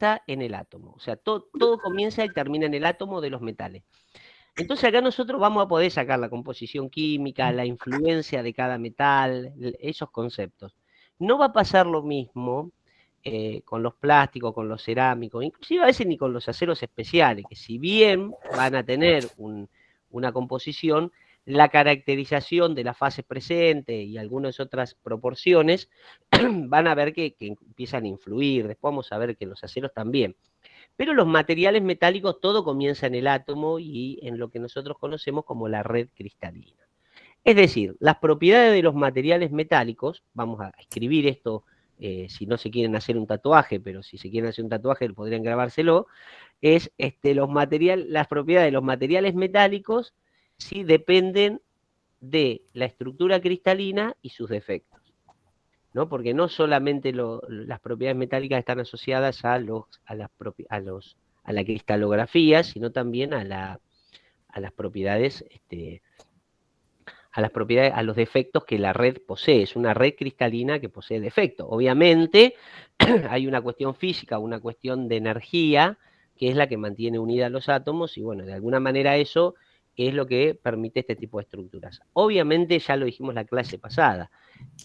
comienza en el átomo. O sea, todo comienza y termina en el átomo de los metales. Entonces acá nosotros vamos a poder sacar la composición química, la influencia de cada metal, esos conceptos. No va a pasar lo mismo con los plásticos, con los cerámicos, inclusive a veces ni con los aceros especiales, que si bien van a tener una composición, la caracterización de las fases presentes y algunas otras proporciones van a ver que empiezan a influir. Después vamos a ver que los aceros también. Pero los materiales metálicos, todo comienza en el átomo y en lo que nosotros conocemos como la red cristalina. Es decir, las propiedades de los materiales metálicos, vamos a escribir esto si no se quieren hacer un tatuaje, pero si se quieren hacer un tatuaje podrían grabárselo, es las propiedades de los materiales metálicos sí dependen de la estructura cristalina y sus defectos. ¿No? Porque no solamente las propiedades metálicas están asociadas a la cristalografía, sino también a las propiedades, a los defectos que la red posee. Es una red cristalina que posee defectos. Obviamente hay una cuestión física, una cuestión de energía, que es la que mantiene unidas los átomos, y bueno, de alguna manera eso es lo que permite este tipo de estructuras. Obviamente, ya lo dijimos la clase pasada,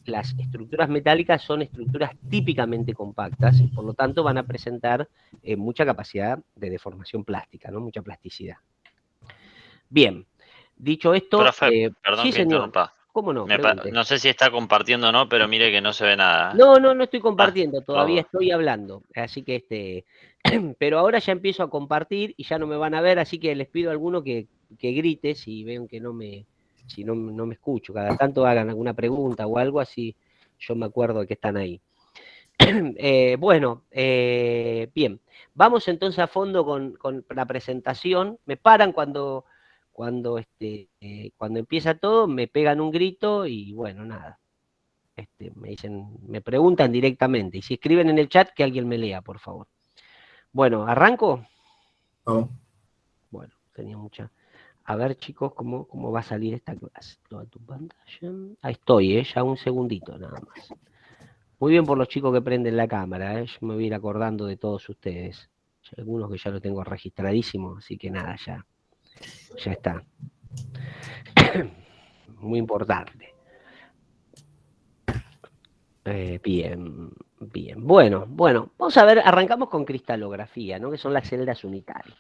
las estructuras metálicas son estructuras típicamente compactas y por lo tanto van a presentar mucha capacidad de deformación plástica, ¿no? Mucha plasticidad. Bien, dicho esto, Profe, perdón sí que señor, interrumpa. ¿cómo no? Pregunte. No sé si está compartiendo o no, pero mire que no se ve nada. No estoy Ah, compartiendo, todavía todo. estoy hablando, así que pero ahora ya empiezo a compartir y ya no me van a ver, así que les pido a alguno que grite si ven que si no me escucho, cada tanto hagan alguna pregunta o algo así, yo me acuerdo de que están ahí. Bueno, bien, vamos entonces a fondo con la presentación. Me paran cuando empieza todo, me pegan un grito y bueno, nada. Me dicen, me preguntan directamente. Y si escriben en el chat, que alguien me lea, por favor. Bueno, ¿arranco? Vamos. Bueno, tenía mucha. A ver, chicos, cómo va a salir esta clase. Toda tu pantalla. Ahí estoy, ya un segundito nada más. Muy bien por los chicos que prenden la cámara, yo me voy a ir acordando de todos ustedes. Hay algunos que ya lo tengo registradísimo, así que nada, ya está. Muy importante. Bien. Bueno, vamos a ver, arrancamos con cristalografía, ¿no? Que son las celdas unitarias.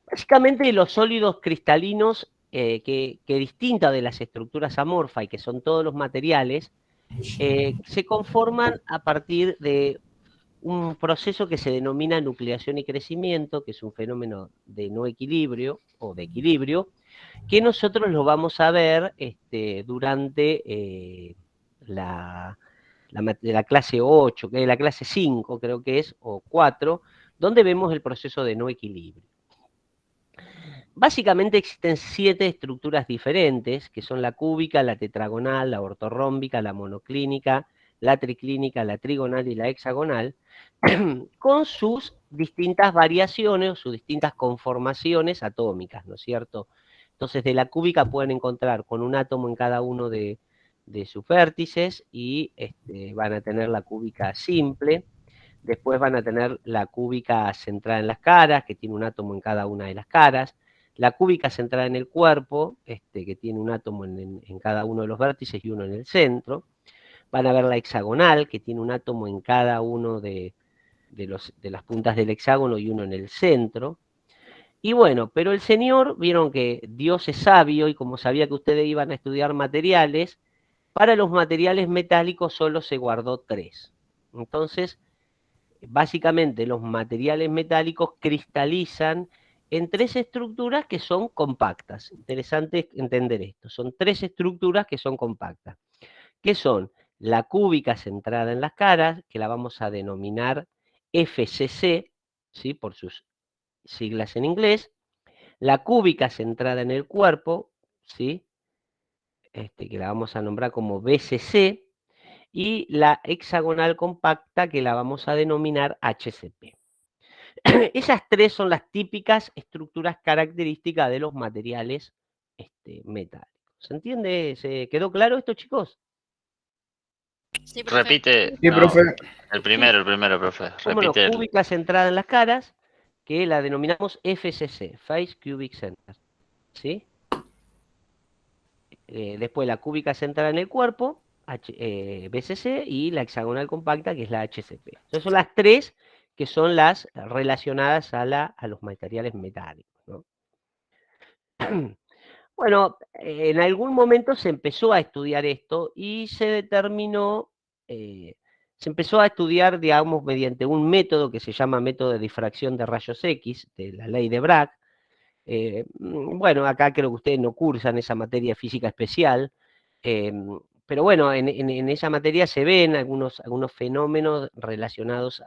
Básicamente los sólidos cristalinos, que distinta de las estructuras amorfas y que son todos los materiales, se conforman a partir de un proceso que se denomina nucleación y crecimiento, que es un fenómeno de no equilibrio o de equilibrio, que nosotros lo vamos a ver durante la clase 8, que es la clase 5 creo que es, o 4, donde vemos el proceso de no equilibrio. Básicamente existen 7 estructuras diferentes, que son la cúbica, la tetragonal, la ortorrómbica, la monoclínica, la triclínica, la trigonal y la hexagonal, con sus distintas variaciones o sus distintas conformaciones atómicas, ¿no es cierto? Entonces, de la cúbica pueden encontrar con un átomo en cada uno de sus vértices y van a tener la cúbica simple. Después van a tener la cúbica centrada en las caras, que tiene un átomo en cada una de las caras. La cúbica centrada en el cuerpo, que tiene un átomo en cada uno de los vértices y uno en el centro. Van a ver la hexagonal, que tiene un átomo en cada uno de las puntas del hexágono y uno en el centro. Y bueno, pero el Señor, vieron que Dios es sabio y como sabía que ustedes iban a estudiar materiales, para los materiales metálicos solo se guardó 3. Entonces, básicamente los materiales metálicos cristalizan en 3 estructuras que son compactas. Interesante entender esto. Son 3 estructuras que son compactas, que son la cúbica centrada en las caras, que la vamos a denominar FCC, ¿sí? Por sus siglas en inglés, la cúbica centrada en el cuerpo, ¿sí? Que la vamos a nombrar como BCC, y la hexagonal compacta, que la vamos a denominar HCP. Esas 3 son las típicas estructuras características de los materiales metálicos. ¿Se entiende? ¿Se quedó claro esto, chicos? Sí, profe. Repite. Sí, No, profe. el primero, profe. Cómo no, Repite el. cúbica centrada en las caras, que la denominamos FCC, Face Cubic Center. ¿Sí? Después la cúbica centrada en el cuerpo, BCC, y la hexagonal compacta, que es la HCP. Esas son las tres que son las relacionadas a los materiales metálicos, ¿no? Bueno, en algún momento se empezó a estudiar esto y se determinó, se empezó a estudiar, digamos, mediante un método que se llama método de difracción de rayos X, de la ley de Bragg. Bueno, acá creo que ustedes no cursan esa materia de física especial, pero bueno, en esa materia se ven algunos fenómenos relacionados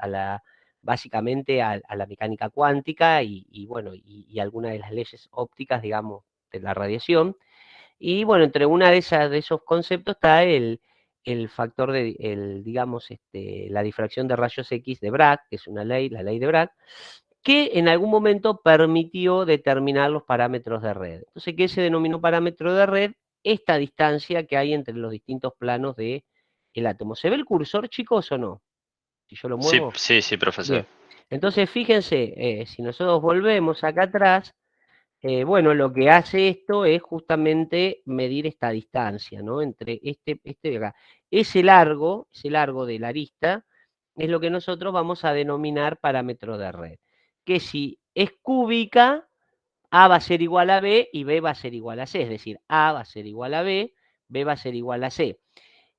básicamente a la mecánica cuántica y bueno, y algunas de las leyes ópticas, digamos, de la radiación. Y bueno, entre una de esos conceptos está el factor digamos, la difracción de rayos X de Bragg, que es una ley, la ley de Bragg, que en algún momento permitió determinar los parámetros de red. Entonces, ¿qué se denominó parámetro de red? Esta distancia que hay entre los distintos planos del átomo. ¿Se ve el cursor, chicos, o no? Si yo lo Sí, muevo. sí, profesor. Bien. Entonces, fíjense, si nosotros volvemos acá atrás, bueno, lo que hace esto es justamente medir esta distancia, ¿no? Entre este de acá. Ese largo de la arista, es lo que nosotros vamos a denominar parámetro de red. Que si es cúbica, A va a ser igual a B y B va a ser igual a C. Es decir, A va a ser igual a B, B va a ser igual a C.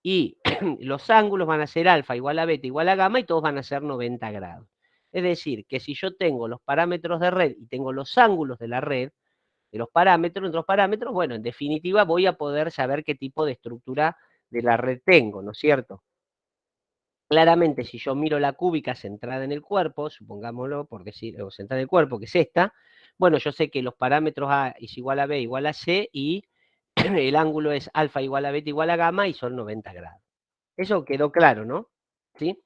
Y los ángulos van a ser alfa igual a beta igual a gamma y todos van a ser 90 grados. Es decir, que si yo tengo los parámetros de red y tengo los ángulos de la red, de los parámetros, bueno, en definitiva voy a poder saber qué tipo de estructura de la red tengo, ¿no es cierto? Claramente, si yo miro la cúbica centrada en el cuerpo, supongámoslo, por decir, o centrada en el cuerpo, que es esta, bueno, yo sé que los parámetros A es igual a B igual a C y el ángulo es alfa igual a beta igual a gamma y son 90 grados. Eso quedó claro, ¿no? ¿Sí?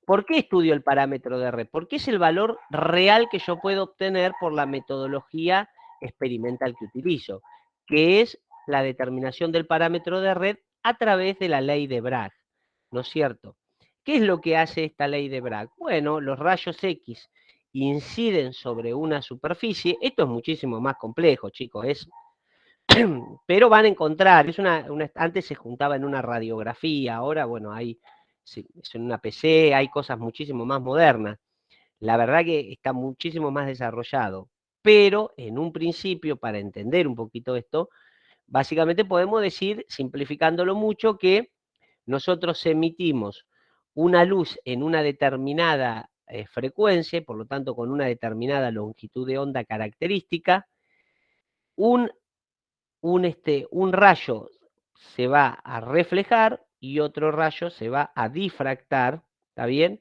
¿Por qué estudio el parámetro de red? Porque es el valor real que yo puedo obtener por la metodología experimental que utilizo, que es la determinación del parámetro de red a través de la ley de Bragg, ¿no es cierto? ¿Qué es lo que hace esta ley de Bragg? Bueno, los rayos X inciden sobre una superficie. Esto es muchísimo más complejo, chicos, pero van a encontrar, antes se juntaba en una radiografía, ahora, bueno, es en una PC, hay cosas muchísimo más modernas. La verdad que está muchísimo más desarrollado, pero en un principio, para entender un poquito esto, básicamente podemos decir, simplificándolo mucho, que nosotros emitimos una luz en una determinada frecuencia, por lo tanto con una determinada longitud de onda característica, un rayo se va a reflejar y otro rayo se va a difractar, ¿está bien?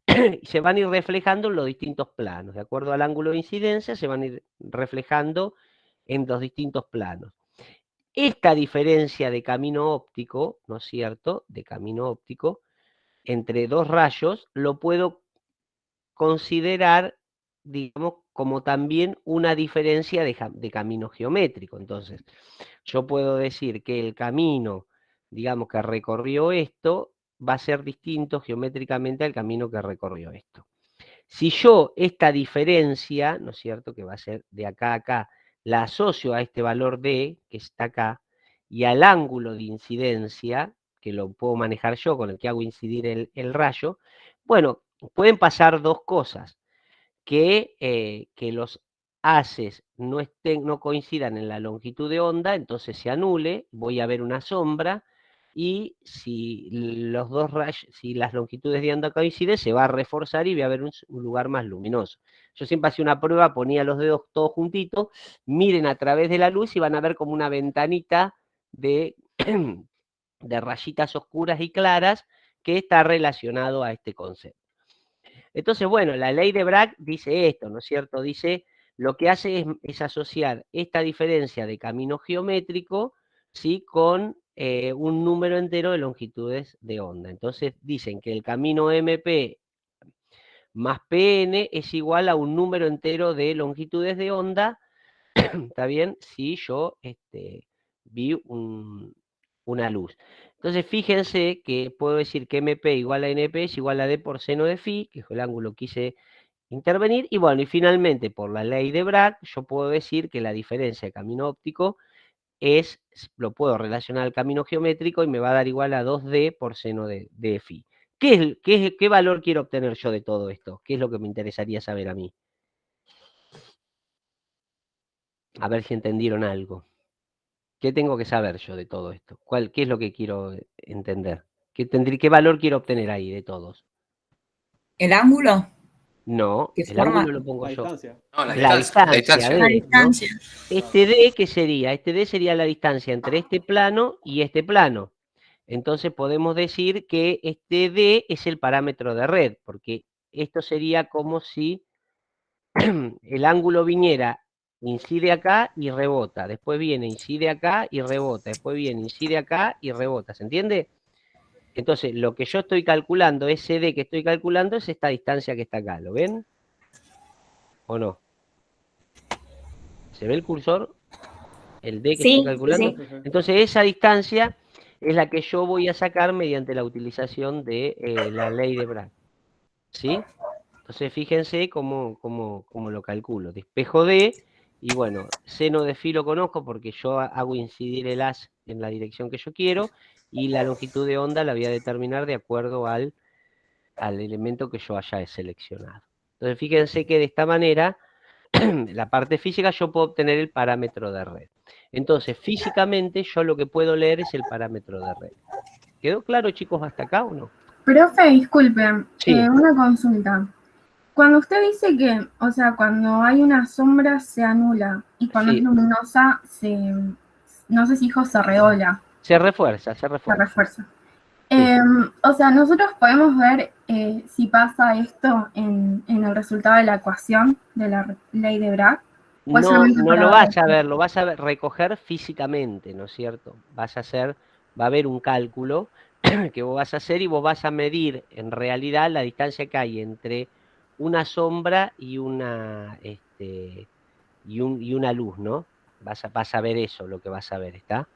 Y se van a ir reflejando en los distintos planos. De acuerdo al ángulo de incidencia, se van a ir reflejando en los distintos planos. Esta diferencia de camino óptico, ¿no es cierto?, de camino óptico, entre dos rayos, lo puedo considerar, digamos, como también una diferencia de camino geométrico. Entonces, yo puedo decir que el camino, digamos, que recorrió esto, va a ser distinto geométricamente al camino que recorrió esto. Si yo esta diferencia, ¿no es cierto?, que va a ser de acá a acá, la asocio a este valor D, que está acá, y al ángulo de incidencia, que lo puedo manejar yo, con el que hago incidir el rayo, bueno, pueden pasar dos cosas, que los haces no coincidan en la longitud de onda, entonces se anule, voy a ver una sombra, y si los dos rayos, si las longitudes de onda coinciden, se va a reforzar y voy a ver un lugar más luminoso. Yo siempre hacía una prueba, ponía los dedos todos juntitos, miren a través de la luz y van a ver como una ventanita de, de rayitas oscuras y claras que está relacionado a este concepto. Entonces, bueno, la ley de Bragg dice esto, ¿no es cierto? Dice, lo que hace es asociar esta diferencia de camino geométrico, ¿sí?, con un número entero de longitudes de onda. Entonces, dicen que el camino MP más PN es igual a un número entero de longitudes de onda, ¿está bien? Si yo vi una luz. Entonces, fíjense que puedo decir que MP igual a NP es igual a D por seno de phi, que es el ángulo que quise intervenir, y bueno, y finalmente, por la ley de Bragg, yo puedo decir que la diferencia de camino óptico lo puedo relacionar al camino geométrico y me va a dar igual a 2D por seno de phi. ¿Qué valor quiero obtener yo de todo esto? ¿Qué es lo que me interesaría saber a mí? A ver si entendieron algo. ¿Qué tengo que saber yo de todo esto? ¿Qué es lo que quiero entender? ¿Qué valor quiero obtener ahí de todos? ¿El ángulo No, que el forma ángulo lo pongo La yo. distancia. No, La distancia la D, ¿no? distancia? Este D, ¿qué sería? Este D sería la distancia entre este plano y este plano. Entonces podemos decir que este D es el parámetro de red, porque esto sería como si el ángulo viniera, incide acá y rebota, después viene, incide acá y rebota, después viene, incide acá y rebota, ¿se entiende? Entonces, lo que yo estoy calculando, ese D que estoy calculando, es esta distancia que está acá, ¿lo ven? ¿O no? ¿Se ve el cursor? El D que estoy Sí, calculando. sí. Entonces, esa distancia es la que yo voy a sacar mediante la utilización de la ley de Bragg, ¿sí? Entonces, fíjense cómo lo calculo. Despejo D, y bueno, seno de phi lo conozco porque yo hago incidir el haz en la dirección que yo quiero, y la longitud de onda la voy a determinar de acuerdo al elemento que yo haya seleccionado. Entonces, fíjense que de esta manera, la parte física, yo puedo obtener el parámetro de red. Entonces, físicamente, yo lo que puedo leer es el parámetro de red. ¿Quedó claro, chicos, hasta acá o no? Profe, disculpen, Sí. una consulta. Cuando usted dice que, o sea, cuando hay una sombra se anula y cuando es Sí. luminosa no sé si hijo se redobla, Se refuerza, se se refuerza. refuerza. Sí. O sea, nosotros podemos ver si pasa esto en el resultado de la ecuación de la ley de Bragg. ¿O es No, solamente no para lo vas a ver? ver, lo vas a recoger físicamente, ¿no es cierto? Va a haber un cálculo que vos vas a hacer y vos vas a medir en realidad la distancia que hay entre una sombra y una luz, ¿no? Vas a ver eso, lo que vas a ver, ¿está?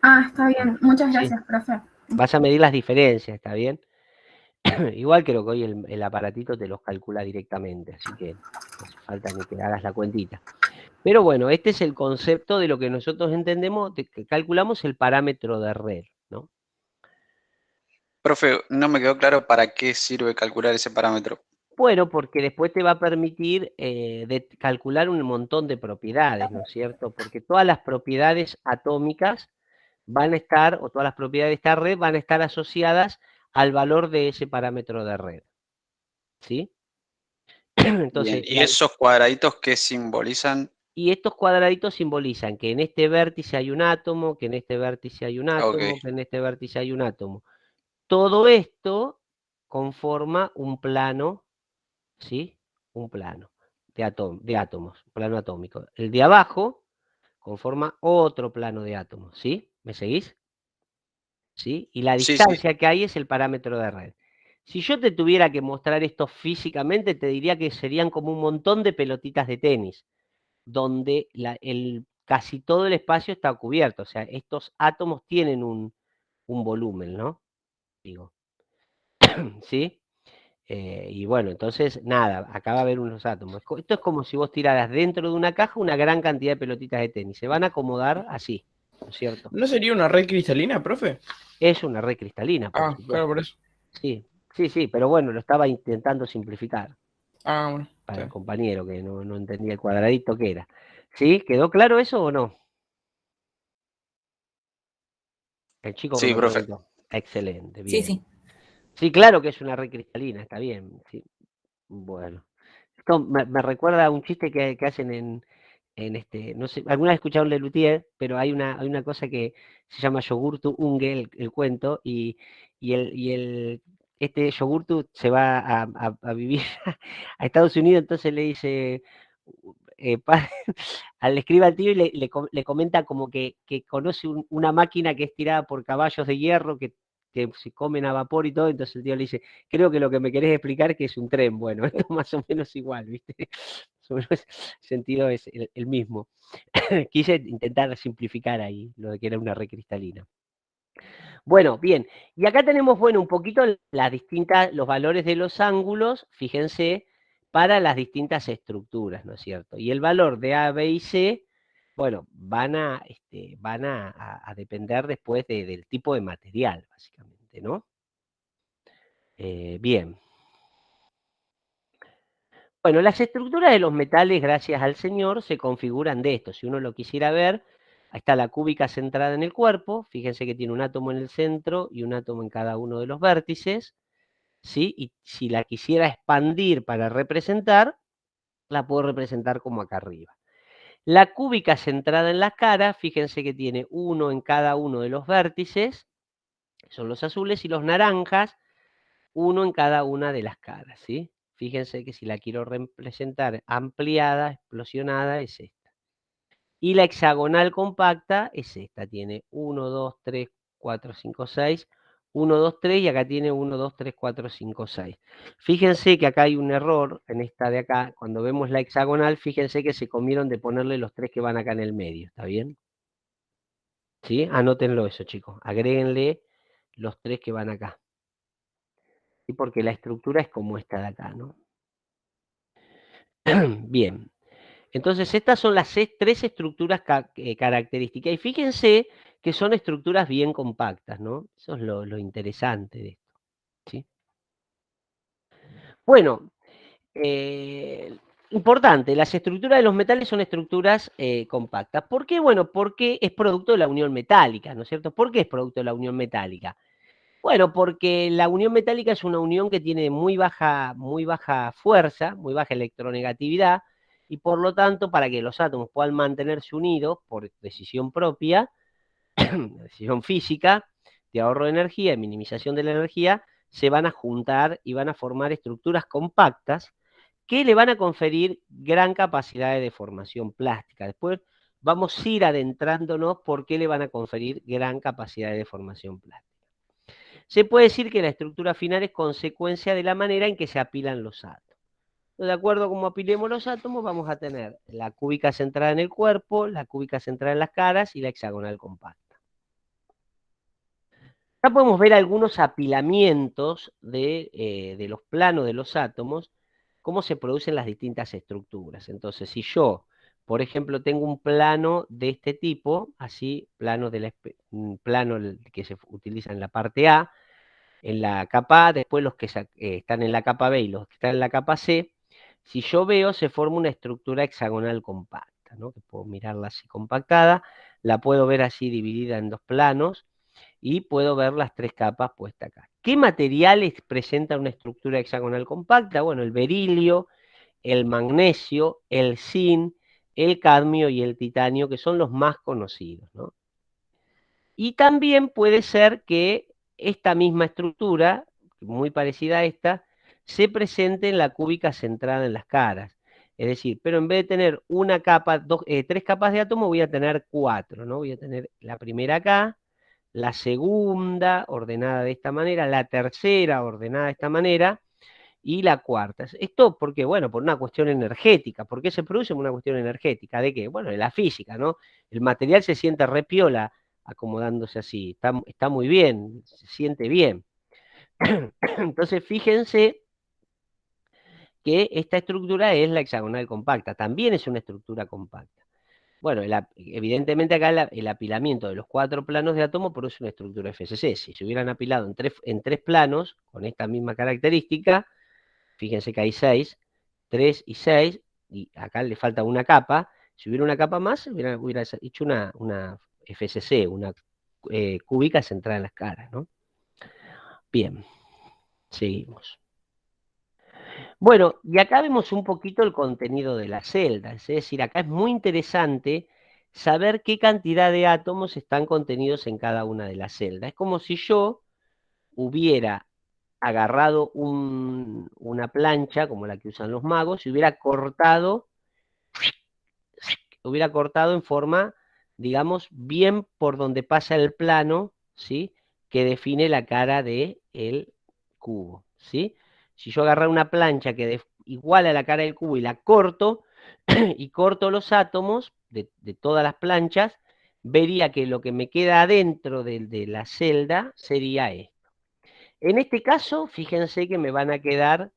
Ah, está bien. Muchas Sí. gracias, profe. Vas a medir las diferencias, ¿está bien? Igual creo que hoy el aparatito te los calcula directamente, así que no hace falta ni que hagas la cuentita. Pero bueno, este es el concepto de lo que nosotros entendemos, de que calculamos el parámetro de red, ¿no? Profe, no me quedó claro para qué sirve calcular ese parámetro. Bueno, porque después te va a permitir calcular un montón de propiedades, ¿no es cierto? Porque todas las propiedades atómicas van a estar, o todas las propiedades de esta red van a estar asociadas al valor de ese parámetro de red, ¿sí? Bien, Entonces, ¿y esos cuadraditos qué simbolizan? y estos cuadraditos simbolizan que en este vértice hay un átomo, que en este vértice hay un átomo, Ok, que en este vértice hay un átomo. Todo esto conforma un plano, ¿sí? Un plano de átomos, un plano atómico. El de abajo conforma otro plano de átomos, ¿sí? ¿Me seguís? ¿Sí? Y la sí, sí. distancia que hay es el parámetro de red. Si yo te tuviera que mostrar esto físicamente, te diría que serían como un montón de pelotitas de tenis, donde casi todo el espacio está cubierto. O sea, estos átomos tienen un volumen, ¿no? Digo, ¿sí? Y bueno, entonces, nada, acá va a haber unos átomos. Esto es como si vos tiraras dentro de una caja una gran cantidad de pelotitas de tenis. Se van a acomodar así, ¿no es cierto? ¿No sería una red cristalina, profe? Es una red cristalina, por Ah, claro, supuesto. por eso. Sí, sí, sí, pero bueno, lo estaba intentando simplificar Ah, bueno. para el Está compañero que no entendía el cuadradito que era. ¿Sí? ¿Quedó claro eso o no? El chico que Sí, me profe. preguntó. Excelente, Sí, bien. sí. Sí, claro que es una red cristalina, está bien. Sí. Bueno. Esto me recuerda a un chiste que hacen no sé, alguna vez escucharon Lelutier, pero hay una cosa que se llama Yogurtu Unge, el cuento, este Yogurtu se va a vivir a Estados Unidos, entonces le dice, le escribe al tío y le comenta como que conoce una máquina que es tirada por caballos de hierro que se comen a vapor y todo, entonces el tío le dice, creo que lo que me querés explicar es que es un tren. Bueno, esto más o menos igual, ¿viste? Más o menos el sentido es el mismo. Quise intentar simplificar ahí lo de que era una red cristalina. Bueno, bien. Y acá tenemos, bueno, un poquito los valores de los ángulos, fíjense, para las distintas estructuras, ¿no es cierto? Y el valor de A, B y C, bueno, van a depender después del tipo de material, básicamente, ¿no? Bien. Bueno, las estructuras de los metales, gracias al Señor, se configuran de esto. Si uno lo quisiera ver, ahí está la cúbica centrada en el cuerpo. Fíjense que tiene un átomo en el centro y un átomo en cada uno de los vértices, ¿sí? Y si la quisiera expandir para representar, la puedo representar como acá arriba. La cúbica centrada en la cara, fíjense que tiene uno en cada uno de los vértices, que son los azules, y los naranjas, uno en cada una de las caras, ¿sí? Fíjense que si la quiero representar ampliada, explosionada, es esta. Y la hexagonal compacta es esta, tiene 1, 2, 3, 4, 5, 6, 1, 2, 3 y acá tiene 1, 2, 3, 4, 5, 6. Fíjense que acá hay un error en esta de acá, cuando vemos la hexagonal, fíjense que se comieron de ponerle los 3 que van acá en el medio, ¿está bien? ¿Sí? Anótenlo eso, chicos, agréguenle los 3 que van acá. ¿Sí? Porque la estructura es como esta de acá, ¿no? Bien. Entonces, estas son las 3 estructuras características. Y fíjense que son estructuras bien compactas, ¿no? Eso es lo interesante de esto, ¿sí? Bueno, importante, las estructuras de los metales son estructuras compactas. ¿Por qué? Bueno, porque es producto de la unión metálica, ¿no es cierto? ¿Por qué es producto de la unión metálica? Bueno, porque la unión metálica es una unión que tiene muy baja fuerza, muy baja electronegatividad, y por lo tanto, para que los átomos puedan mantenerse unidos por decisión propia, decisión física, de ahorro de energía y minimización de la energía, se van a juntar y van a formar estructuras compactas que le van a conferir gran capacidad de deformación plástica. Después vamos a ir adentrándonos por qué le van a conferir gran capacidad de deformación plástica. Se puede decir que la estructura final es consecuencia de la manera en que se apilan los átomos. De acuerdo a cómo apilemos los átomos, vamos a tener la cúbica centrada en el cuerpo, la cúbica centrada en las caras y la hexagonal compacta. Acá podemos ver algunos apilamientos de los planos de los átomos, cómo se producen las distintas estructuras. Entonces, si yo, por ejemplo, tengo un plano de este tipo, así, plano que se utiliza en la parte A, en la capa A, después los que están en la capa B y los que están en la capa C, si yo veo, se forma una estructura hexagonal compacta, ¿no? Que puedo mirarla así compactada, la puedo ver así dividida en 2 planos, y puedo ver las 3 capas puestas acá. ¿Qué materiales presentan una estructura hexagonal compacta? Bueno, el berilio, el magnesio, el zinc, el cadmio y el titanio, que son los más conocidos, ¿no? Y también puede ser que esta misma estructura, muy parecida a esta, se presente en la cúbica centrada en las caras. Es decir, pero en vez de tener una capa, 3 capas de átomo, voy a tener 4, ¿no? Voy a tener la primera acá, la segunda ordenada de esta manera, la tercera ordenada de esta manera, y la cuarta. Esto porque, bueno, por una cuestión energética. ¿Por qué se produce una cuestión energética? ¿De qué? Bueno, de la física, ¿no? El material se siente repiola acomodándose así, está muy bien, se siente bien. Entonces, fíjense que esta estructura es la hexagonal compacta, también es una estructura compacta. Bueno, evidentemente acá el apilamiento de los 4 planos de átomo produce una estructura FCC. Si se hubieran apilado en 3 planos con esta misma característica, fíjense que hay 6, 3 y 6, y acá le falta una capa. Si hubiera una capa más, hubiera hecho una FCC, una cúbica centrada en las caras, ¿no? Bien, seguimos. Bueno, y acá vemos un poquito el contenido de las celdas, es decir, acá es muy interesante saber qué cantidad de átomos están contenidos en cada una de las celdas. Es como si yo hubiera agarrado una plancha, como la que usan los magos, y hubiera cortado en forma, digamos, bien por donde pasa el plano, ¿sí? Que define la cara del cubo, ¿sí? Si yo agarro una plancha que igual a la cara del cubo y la corto, y corto los átomos de todas las planchas, vería que lo que me queda adentro de la celda sería esto. En este caso, fíjense que me van a quedar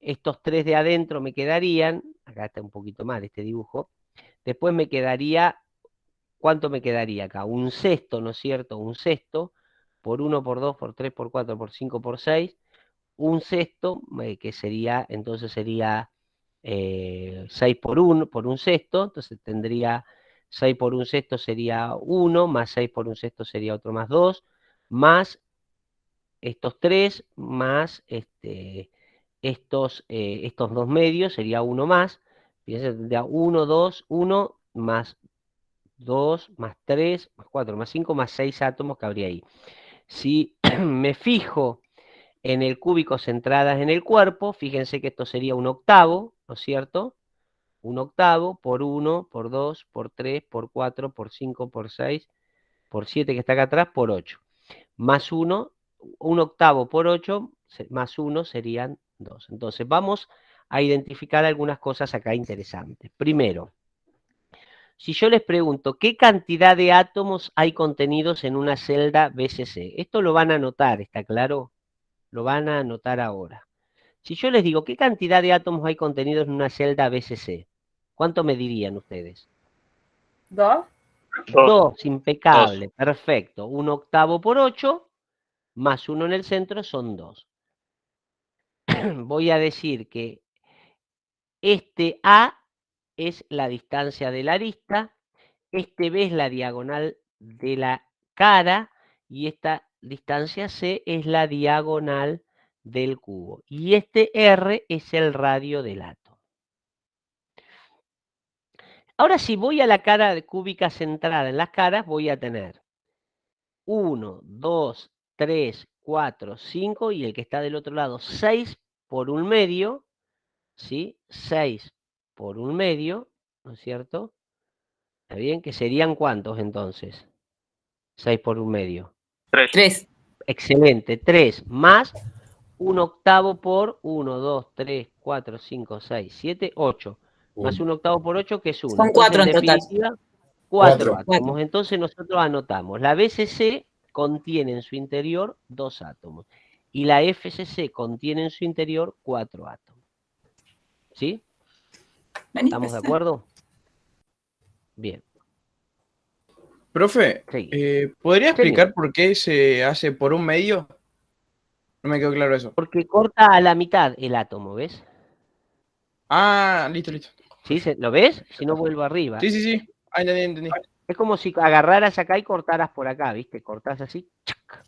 estos 3 de adentro, me quedarían, acá está un poquito mal este dibujo, después me quedaría, ¿cuánto me quedaría acá? Un sexto, ¿no es cierto? Un sexto, por 1, por 2, por 3, por 4, por 5, por 6, un sexto, que sería, entonces sería 6 por 1, por un sexto, entonces tendría 6 por un sexto sería 1, más 6 por un sexto sería otro más 2, más estos 3, más estos 2 medios, sería 1 más, fíjense, tendría 1, 2, 1, más 2, más 3, más 4, más 5, más 6 átomos que habría ahí. Si me fijo en el cúbico centradas en el cuerpo, fíjense que esto sería un octavo, ¿no es cierto? Un octavo por 1, por 2, por 3, por 4, por 5, por 6, por 7 que está acá atrás, por 8. Más 1, un octavo por 8, más 1 serían 2. Entonces vamos a identificar algunas cosas acá interesantes. Primero, si yo les pregunto, ¿qué cantidad de átomos hay contenidos en una celda BCC? Esto lo van a anotar, ¿está claro? Lo van a anotar ahora. Si yo les digo, ¿qué cantidad de átomos hay contenidos en una celda BCC? ¿Cuánto me dirían ustedes? 2. 2, impecable, perfecto. Un octavo por 8, más 1 en el centro son 2. Voy a decir que este A es la distancia de la arista, este B es la diagonal de la cara y esta distancia C es la diagonal del cubo. Y este R es el radio del átomo. Ahora si voy a la cara cúbica centrada en las caras, voy a tener 1, 2, 3, 4, 5 y el que está del otro lado 6 por un medio, ¿sí? 6 por un medio, ¿no es cierto? ¿Está bien? ¿Que serían cuántos entonces? 6 por un medio. 3. Excelente, 3 más un octavo por 1, 2, 3, 4, 5, 6, 7, 8. Más un octavo por 8 que es 1. Son 4 en total. 4 Cuatro. átomos. Entonces nosotros anotamos, la BCC contiene en su interior 2 átomos y la FCC contiene en su interior 4 átomos. ¿Sí? Vení, ¿Estamos de pasá. acuerdo? Bien. Profe, Sí. ¿podría explicar Señor. por qué se hace por un medio? No me quedó claro eso. Porque corta a la mitad el átomo, ¿ves? Ah, listo, listo. ¿Sí? ¿Lo ves? Si no vuelvo arriba. Sí, sí, sí. Ah, entendí, entendí. Es como si agarraras acá y cortaras por acá, ¿viste? Cortás así. ¡chac!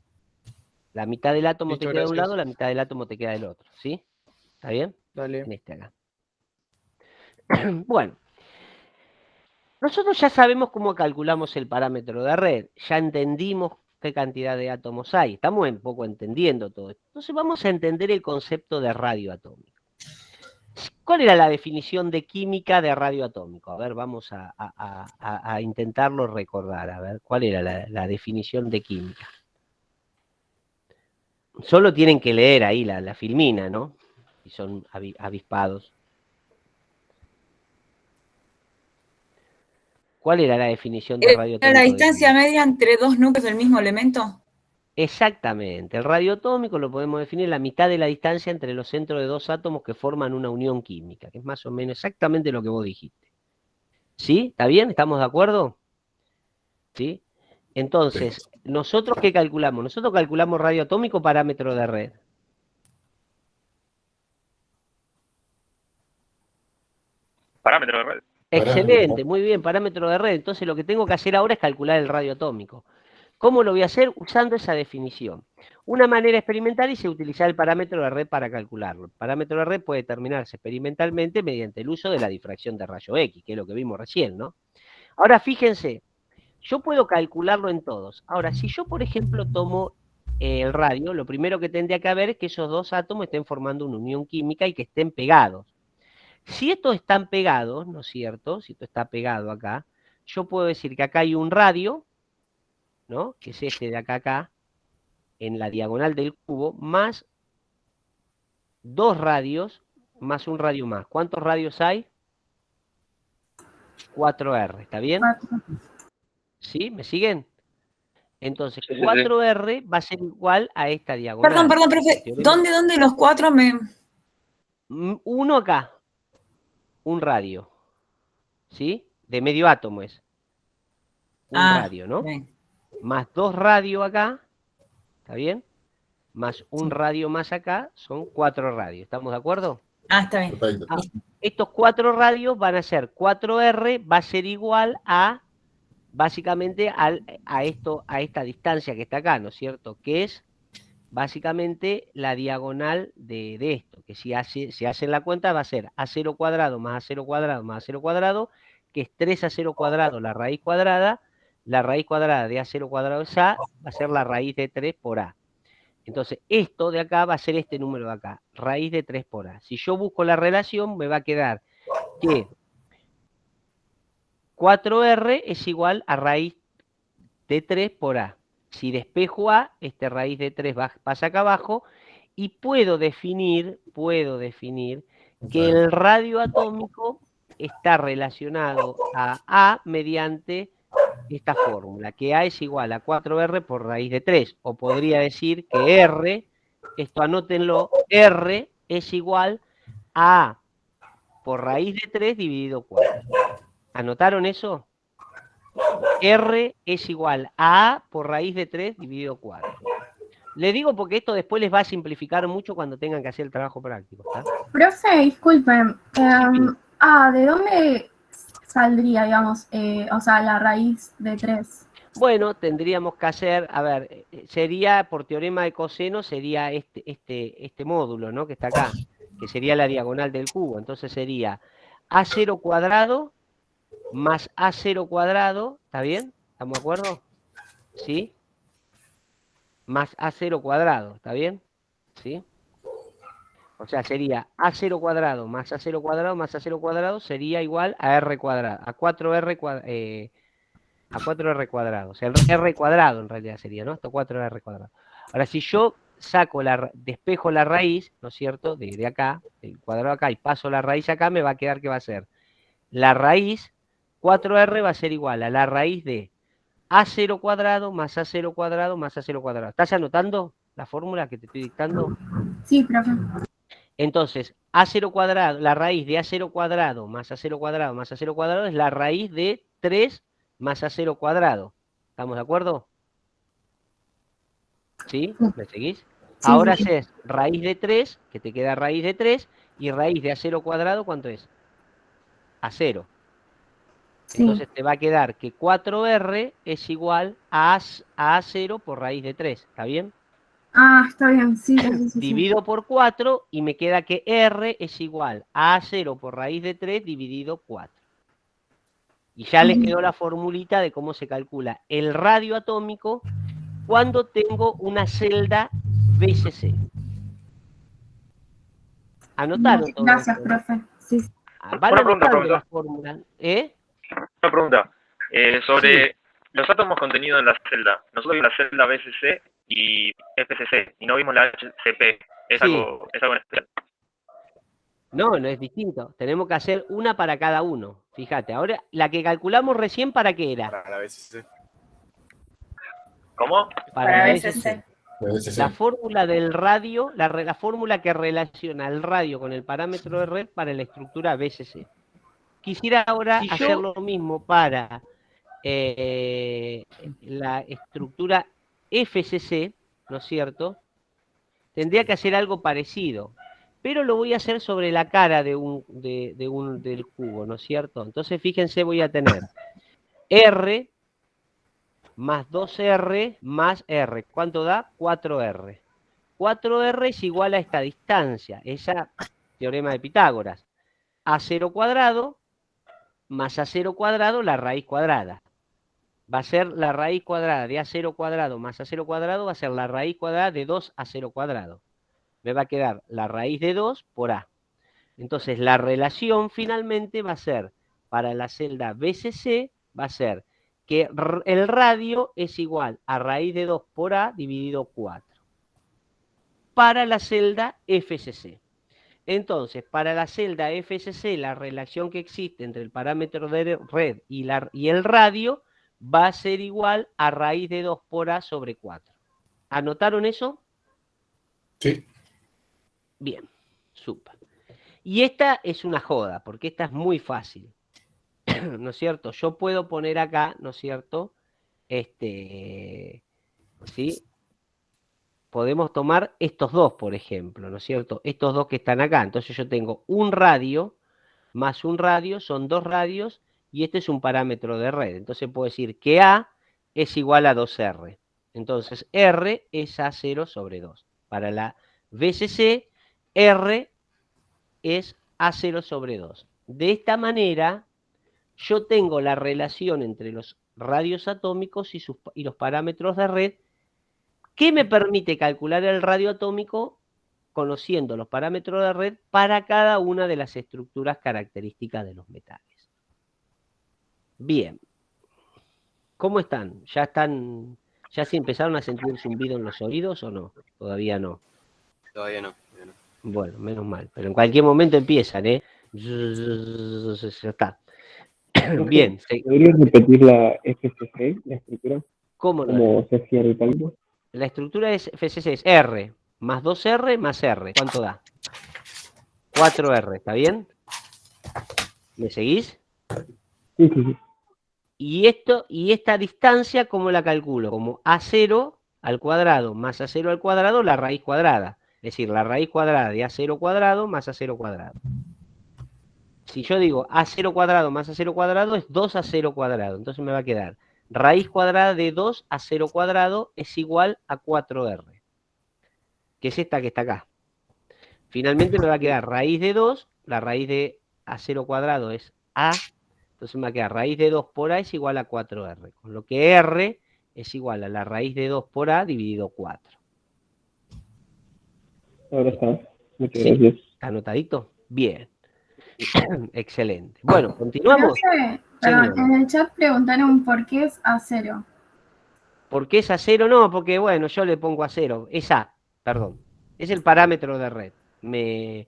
La mitad del átomo Listo, te queda de un lado, gracias. la mitad del átomo te queda del otro. ¿Sí? ¿Está bien? Dale. En este acá. Bueno. Nosotros ya sabemos cómo calculamos el parámetro de red. Ya entendimos qué cantidad de átomos hay. Estamos un poco entendiendo todo esto. Entonces vamos a entender el concepto de radio atómico. ¿Cuál era la definición de química de radio atómico? A ver, vamos a intentarlo recordar. A ver, ¿cuál era la definición de química? Solo tienen que leer ahí la filmina, ¿no? Si son avispados. ¿Cuál era la definición de radio ¿Era la atómico de distancia química? media entre dos núcleos del mismo elemento? Exactamente. El radio atómico lo podemos definir la mitad de la distancia entre los centros de dos átomos que forman una unión química, que es más o menos exactamente lo que vos dijiste. ¿Sí? ¿Está bien? ¿Estamos de acuerdo? ¿Sí? Entonces, ¿nosotros qué calculamos? Nosotros calculamos radio atómico, parámetro de red. Parámetro de red. Excelente, muy bien, parámetro de red. Entonces lo que tengo que hacer ahora es calcular el radio atómico. ¿Cómo lo voy a hacer? Usando esa definición. Una manera experimental es utilizar el parámetro de red para calcularlo. El parámetro de red puede determinarse experimentalmente mediante el uso de la difracción de rayo X, que es lo que vimos recién, ¿no? Ahora fíjense, yo puedo calcularlo en todos. Ahora, si yo, por ejemplo, tomo el radio, lo primero que tendría que haber es que esos dos átomos estén formando una unión química y que estén pegados. Si estos están pegados, ¿no es cierto? Si esto está pegado acá, yo puedo decir que acá hay un radio, ¿no? Que es este de acá, en la diagonal del cubo, más dos radios, más un radio más. ¿Cuántos radios hay? 4R, ¿está bien? 4. ¿Sí? ¿Me siguen? Entonces, Sí, sí, sí. 4R va a ser igual a esta diagonal. Perdón, profe. ¿Dónde los 4 me...? Uno acá, un radio, ¿sí? De medio átomo es. Un radio, ¿no? Bien. Más 2 radios acá, ¿está bien? Más un radio más acá, son 4 radios. ¿Estamos de acuerdo? Está bien. Perfecto. Ah, estos 4 radios van a ser 4R, va a ser igual a, básicamente, a esta distancia que está acá, ¿no es cierto? Que es, básicamente, la diagonal de esto, que si hacen la cuenta va a ser A0 cuadrado más A0 cuadrado más A0 cuadrado, que es 3A0 cuadrado la raíz cuadrada de A0 cuadrado es A, va a ser la raíz de 3 por A. Entonces, esto de acá va a ser este número de acá, raíz de 3 por A. Si yo busco la relación, me va a quedar que 4R es igual a raíz de 3 por A. Si despejo A, este raíz de 3 pasa acá abajo, y puedo definir que el radio atómico está relacionado a A mediante esta fórmula, que A es igual a 4R por raíz de 3, o podría decir que R, esto anótenlo, R es igual a A por raíz de 3 dividido 4. ¿Anotaron eso? R es igual a A por raíz de 3 dividido 4. Le digo porque esto después les va a simplificar mucho cuando tengan que hacer el trabajo práctico, ¿está? Profe, disculpen. ¿De dónde saldría, digamos, o sea, la raíz de 3? Bueno, tendríamos que hacer, a ver, sería por teorema de coseno, sería este módulo, ¿no? Que está acá, que sería la diagonal del cubo. Entonces sería A0 cuadrado más A0 cuadrado, ¿está bien? ¿Estamos de acuerdo? ¿Sí? Más A0 cuadrado, ¿está bien? ¿Sí? O sea, sería A0 cuadrado más A0 cuadrado más A0 cuadrado sería igual a R cuadrado, a 4R cuadrado. O sea, el R cuadrado en realidad sería, ¿no? Esto 4R cuadrado. Ahora, si yo despejo la raíz, ¿no es cierto? De acá, el cuadrado acá, y paso la raíz acá, me va a quedar que va a ser la raíz 4R va a ser igual a la raíz de A0 cuadrado más A0 cuadrado más A0 cuadrado. ¿Estás anotando la fórmula que te estoy dictando? Sí, profe. Entonces, A0 cuadrado, la raíz de A0 cuadrado más A0 cuadrado más A0 cuadrado es la raíz de 3 más A0 cuadrado. ¿Estamos de acuerdo? ¿Sí? ¿Me seguís? Sí, Ahora sí. haces raíz de 3, que te queda raíz de 3, y raíz de A0 cuadrado, ¿cuánto es? A0. Sí. Entonces te va a quedar que 4R es igual a A0 por raíz de 3. ¿Está bien? Está bien, sí. Divido por 4 y me queda que R es igual a A0 por raíz de 3 dividido 4. Y ya les quedó la formulita de cómo se calcula el radio atómico cuando tengo una celda BCC. ¿Anotaron todo Gracias, esto? profe. Sí. Van Una pregunta, anotando profesor. la fórmula. Una pregunta. Sobre Sí. los átomos contenidos en la celda. Nosotros vimos la celda BCC y FCC y no vimos la HCP. ¿Es Sí. algo en especial? No es distinto. Tenemos que hacer una para cada uno. Fíjate, ahora la que calculamos recién, ¿para qué era? Para la BCC. ¿Cómo? Para la BCC. BCC. La fórmula del radio, la fórmula que relaciona el radio con el parámetro de red para la estructura BCC. Quisiera ahora hacer lo mismo para la estructura FCC, ¿no es cierto? Tendría que hacer algo parecido, pero lo voy a hacer sobre la cara del cubo, ¿no es cierto? Entonces, fíjense, voy a tener R más 2R más R. ¿Cuánto da? 4R. 4R es igual a esta distancia, esa teorema de Pitágoras. A0 cuadrado más A0 cuadrado, la raíz cuadrada. Va a ser la raíz cuadrada de A0 cuadrado más A0 cuadrado, va a ser la raíz cuadrada de 2A0 cuadrado. Me va a quedar la raíz de 2 por A. Entonces, la relación finalmente va a ser, para la celda BCC, va a ser que el radio es igual a raíz de 2 por A dividido 4. Para la celda FCC. Entonces, para la celda FCC, la relación que existe entre el parámetro de red y el radio va a ser igual a raíz de 2 por A sobre 4. ¿Anotaron eso? Sí. Bien, súper. Y esta es una joda, porque esta es muy fácil, ¿no es cierto? Yo puedo poner acá, ¿no es cierto? ¿Sí? Podemos tomar estos dos, por ejemplo, ¿no es cierto? Estos dos que están acá. Entonces yo tengo un radio más un radio, son 2 radios, y este es un parámetro de red. Entonces puedo decir que A es igual a 2R. Entonces R es A0 sobre 2. Para la VCC, R es A0 sobre 2. De esta manera, yo tengo la relación entre los radios atómicos y los parámetros de red, que me permite calcular el radio atómico conociendo los parámetros de red para cada una de las estructuras características de los metales. Bien. ¿Cómo están? ¿Ya se empezaron a sentir zumbido en los oídos o no? Todavía no. Todavía no. Bueno, menos mal. Pero en cualquier momento empiezan, ¿eh? Ya está. Bien. ¿Podrías repetir la FCC, la estructura? ¿Cómo no? ¿Cómo se hacía el cálculo? La estructura es FCC, es R más 2R más R. ¿Cuánto da? 4R, ¿está bien? ¿Me seguís? Sí, sí, sí. Y esta distancia, ¿cómo la calculo? Como A0 al cuadrado más A0 al cuadrado, la raíz cuadrada. Es decir, la raíz cuadrada de A0 cuadrado más A0 cuadrado. Si yo digo A0 cuadrado más A0 cuadrado es 2A0 cuadrado. Entonces me va a quedar raíz cuadrada de 2A0 cuadrado es igual a 4R. Que es esta que está acá. Finalmente me va a quedar raíz de 2, la raíz de A0 cuadrado es A, entonces me va a quedar raíz de 2 por A es igual a 4R, con lo que R es igual a la raíz de 2 por A dividido 4. Ahora está. Muchas ¿Sí? gracias. ¿Está anotadito? Bien. Excelente. Bueno, continuamos. Perdón, en el chat preguntaron por qué es A0. ¿Por qué es A0? No, porque bueno, yo le pongo A0. Es A, perdón. Es el parámetro de red. Me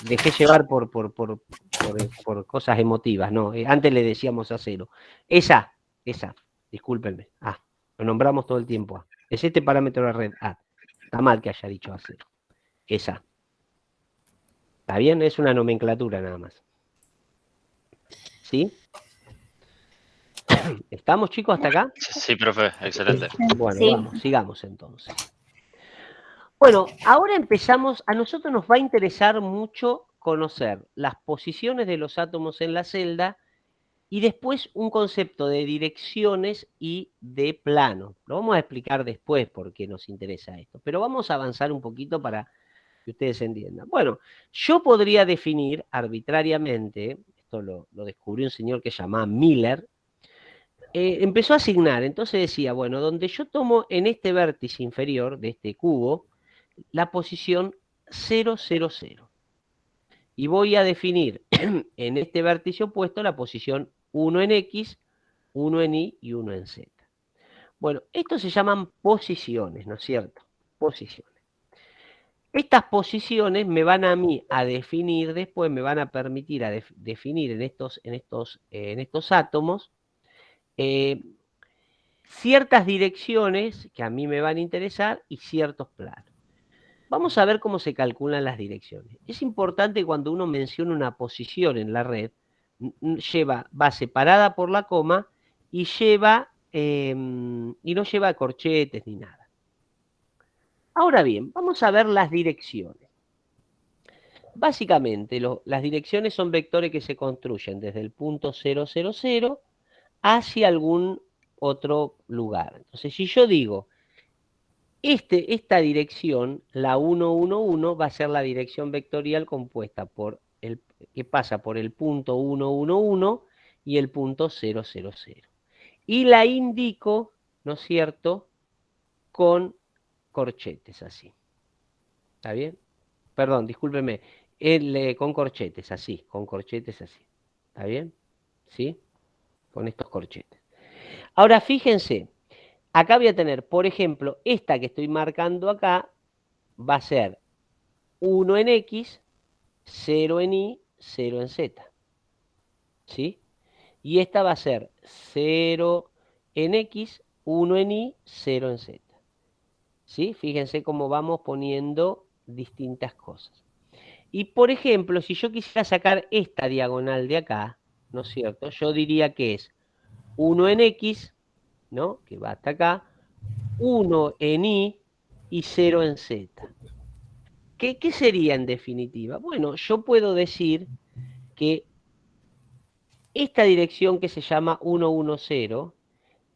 dejé llevar por cosas emotivas, ¿no? Antes le decíamos A0. Es A, discúlpenme. A. Lo nombramos todo el tiempo A. Es este parámetro de red A. Está mal que haya dicho A0. Es A. ¿Está bien? Es una nomenclatura nada más. ¿Sí? ¿Estamos, chicos, hasta acá? Sí, profe, excelente. Bueno, Sí. vamos, sigamos entonces. Bueno, ahora empezamos, a nosotros nos va a interesar mucho conocer las posiciones de los átomos en la celda y después un concepto de direcciones y de plano. Lo vamos a explicar después por qué nos interesa esto, pero vamos a avanzar un poquito para que ustedes entiendan. Bueno, yo podría definir arbitrariamente, esto lo descubrió un señor que se llamaba Miller, empezó a asignar, entonces decía, bueno, donde yo tomo en este vértice inferior de este cubo, la posición 0, 0, 0. Y voy a definir en este vértice opuesto la posición 1 en X, 1 en Y y 1 en Z. Bueno, estos se llaman posiciones, ¿no es cierto? Posiciones. Estas posiciones me van a mí a definir después, me van a permitir definir en estos átomos ciertas direcciones que a mí me van a interesar y ciertos planos. Vamos a ver cómo se calculan las direcciones. Es importante cuando uno menciona una posición en la red, va separada por la coma y no lleva corchetes ni nada. Ahora bien, vamos a ver las direcciones. Básicamente, las direcciones son vectores que se construyen desde el punto 0, 0, 0 hacia algún otro lugar. Entonces, si yo digo, esta dirección, la 1, 1, 1, va a ser la dirección vectorial compuesta que pasa por el punto 1, 1, 1 y el punto 0, 0, 0. Y la indico, ¿no es cierto?, con corchetes así. ¿Está bien? Perdón, discúlpeme. Con corchetes así, ¿Está bien? ¿Sí? Con estos corchetes. Ahora, fíjense. Acá voy a tener, por ejemplo, esta que estoy marcando acá va a ser 1 en X, 0 en Y, 0 en Z. ¿Sí? Y esta va a ser 0 en X, 1 en Y, 0 en Z. ¿Sí? Fíjense cómo vamos poniendo distintas cosas. Y por ejemplo, si yo quisiera sacar esta diagonal de acá, ¿no es cierto? Yo diría que es 1 en X, ¿no? Que va hasta acá, 1 en Y y 0 en Z. ¿Qué sería en definitiva? Bueno, yo puedo decir que esta dirección que se llama 110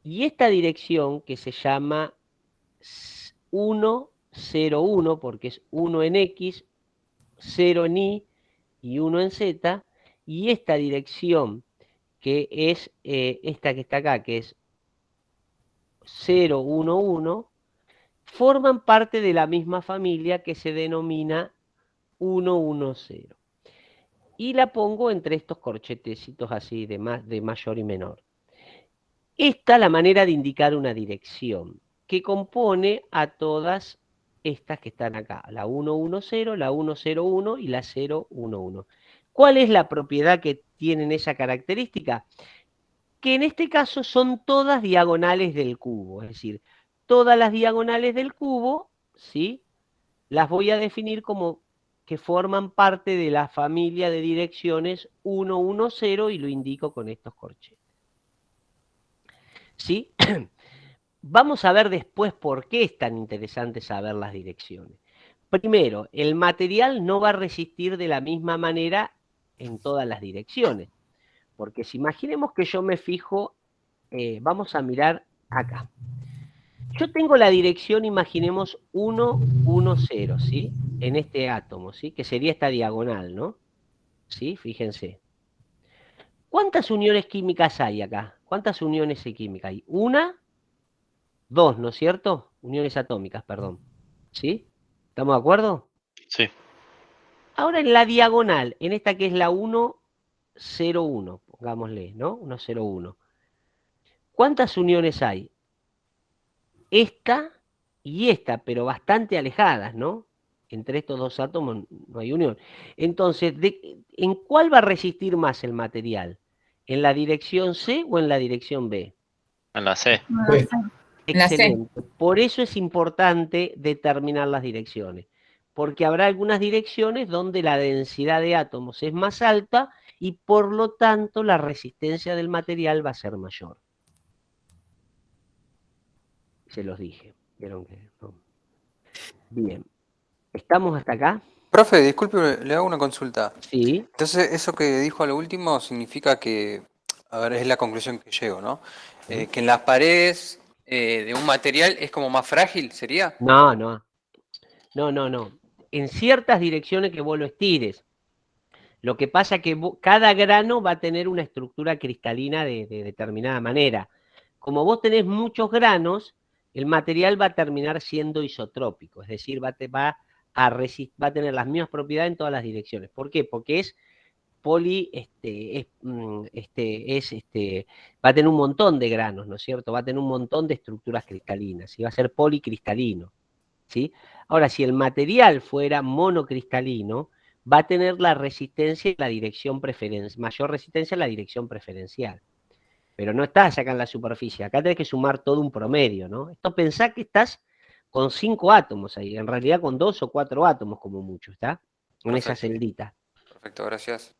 y esta dirección que se llama 101, porque es 1 en X, 0 en Y y 1 en Z, y esta dirección que es esta que está acá, que es 011, forman parte de la misma familia que se denomina 110. Y la pongo entre estos corchetecitos así de mayor y menor. Esta es la manera de indicar una dirección que compone a todas estas que están acá, la 110, la 101 y la 011. ¿Cuál es la propiedad que tienen esa característica? Que en este caso son todas diagonales del cubo, es decir, todas las diagonales del cubo, ¿sí? Las voy a definir como que forman parte de la familia de direcciones 110 y lo indico con estos corchetes. ¿Sí? Vamos a ver después por qué es tan interesante saber las direcciones. Primero, el material no va a resistir de la misma manera en todas las direcciones. Porque si imaginemos que yo me fijo, vamos a mirar acá. Yo tengo la dirección, imaginemos 110, ¿sí? En este átomo, ¿sí? Que sería esta diagonal, ¿no? ¿Sí? Fíjense. ¿Cuántas uniones químicas hay acá? ¿Cuántas uniones químicas hay? Una, dos, ¿no es cierto? Uniones atómicas, perdón. ¿Sí? ¿Estamos de acuerdo? Sí. Ahora en la diagonal, en esta que es la 101, pongámosle, ¿no? 101. ¿Cuántas uniones hay? Esta y esta, pero bastante alejadas, ¿no? Entre estos dos átomos no hay unión. Entonces, ¿en cuál va a resistir más el material? ¿En la dirección C o en la dirección B? En la C. La C. Excelente. Por eso es importante determinar las direcciones, porque habrá algunas direcciones donde la densidad de átomos es más alta y por lo tanto la resistencia del material va a ser mayor. Se los dije. ¿Vieron que no? Bien. ¿Estamos hasta acá? Profe, disculpe, le hago una consulta. Sí. Entonces, eso que dijo a lo último significa que, a ver, es la conclusión que llego, ¿no? Que en las paredes de un material es como más frágil, ¿sería? No. En ciertas direcciones que vos lo estires. Lo que pasa es que cada grano va a tener una estructura cristalina de determinada manera. Como vos tenés muchos granos, el material va a terminar siendo isotrópico, es decir, va a tener las mismas propiedades en todas las direcciones. ¿Por qué? Porque es va a tener un montón de granos, ¿no es cierto? Va a tener un montón de estructuras cristalinas y va a ser policristalino, ¿sí? Ahora, si el material fuera monocristalino, va a tener la resistencia en la dirección preferencial, mayor resistencia en la dirección preferencial. Pero no estás acá en la superficie, acá tenés que sumar todo un promedio, ¿no? Esto pensá que estás con 5 átomos ahí, en realidad con 2 o 4 átomos como mucho, ¿está? En esa celdita. Perfecto, gracias.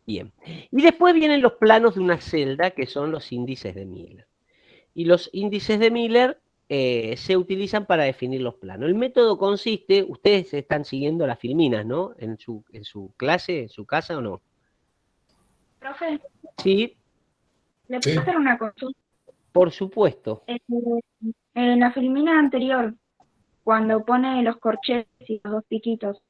Bien. Y después vienen los planos de una celda, que son los índices de Miller. Y los índices de Miller se utilizan para definir los planos. El método consiste, ustedes están siguiendo las filminas, ¿no? En su clase, en su casa, ¿o no? Profe, Sí, ¿le puedo hacer una consulta? por supuesto. En la filmina anterior, cuando pone los corchetes y los dos piquitos,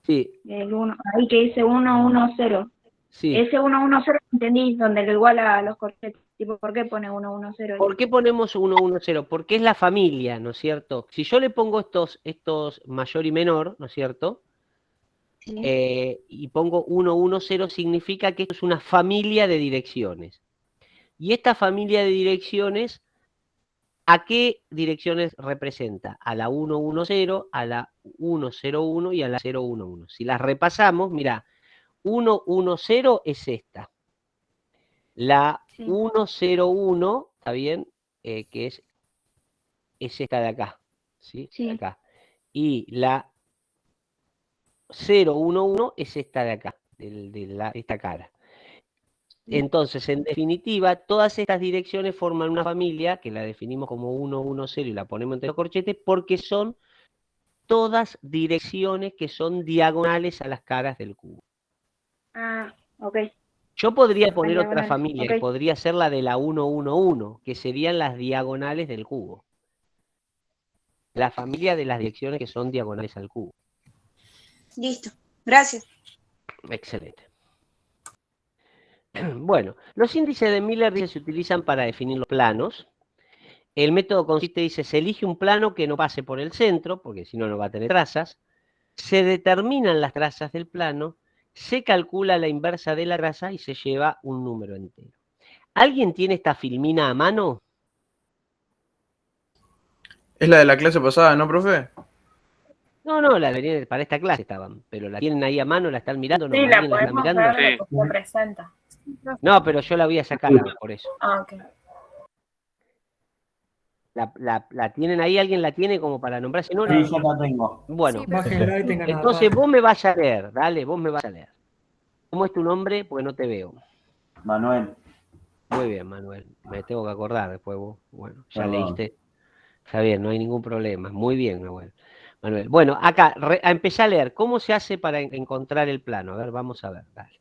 Sí, ahí que dice 110, sí. ese 110 entendí, donde lo iguala a los corchetes. Tipo, ¿por qué pone 110? ¿Por qué ponemos 110? Porque es la familia, ¿no es cierto? Si yo le pongo estos mayor y menor, ¿no es cierto? Sí. Y pongo 110, significa que esto es una familia de direcciones. Y esta familia de direcciones, ¿a qué direcciones representa? A la 110, a la 101 y a la 011. Si las repasamos, mirá, 110 es esta. La Sí. 101, ¿está bien? Que es esta de acá, ¿sí? Sí. De acá. Y la 011 es esta de acá, esta cara. Entonces, en definitiva, todas estas direcciones forman una familia que la definimos como 110 y la ponemos entre los corchetes porque son todas direcciones que son diagonales a las caras del cubo. Ah, ok. Yo podría poner otra diagonales, familia, ok. que podría ser la de la 111, que serían las diagonales del cubo. La familia de las direcciones que son diagonales al cubo. Listo. Gracias. Excelente. Bueno, los índices de Miller se utilizan para definir los planos. El método consiste, dice, se elige un plano que no pase por el centro, porque si no, no va a tener trazas. Se determinan las trazas del plano, se calcula la inversa de la traza y se lleva un número entero. ¿Alguien tiene esta filmina a mano? Es la de la clase pasada, ¿no, profe? No, la venían para esta clase estaban, pero la tienen ahí a mano, la están mirando, ¿no? Sí, la ¿Alguien la está podemos mirando? ver Sí. después se presenta. No, pero yo la voy a sacar por eso. Ah, ok. ¿La tienen ahí? ¿Alguien la tiene como para nombrarse? No, Sí, yo la tengo. bueno, Bájenla y tengan entonces vos me vas a leer, dale, vos me vas a leer. ¿Cómo es tu nombre? Porque no te veo. Manuel. Muy bien, Manuel. Me tengo que acordar después vos. Bueno, ya Perdón. leíste. Está bien, no hay ningún problema. Muy bien, Manuel. Bueno, acá, empecé a leer. ¿Cómo se hace para encontrar el plano? A ver, vamos a ver. Dale.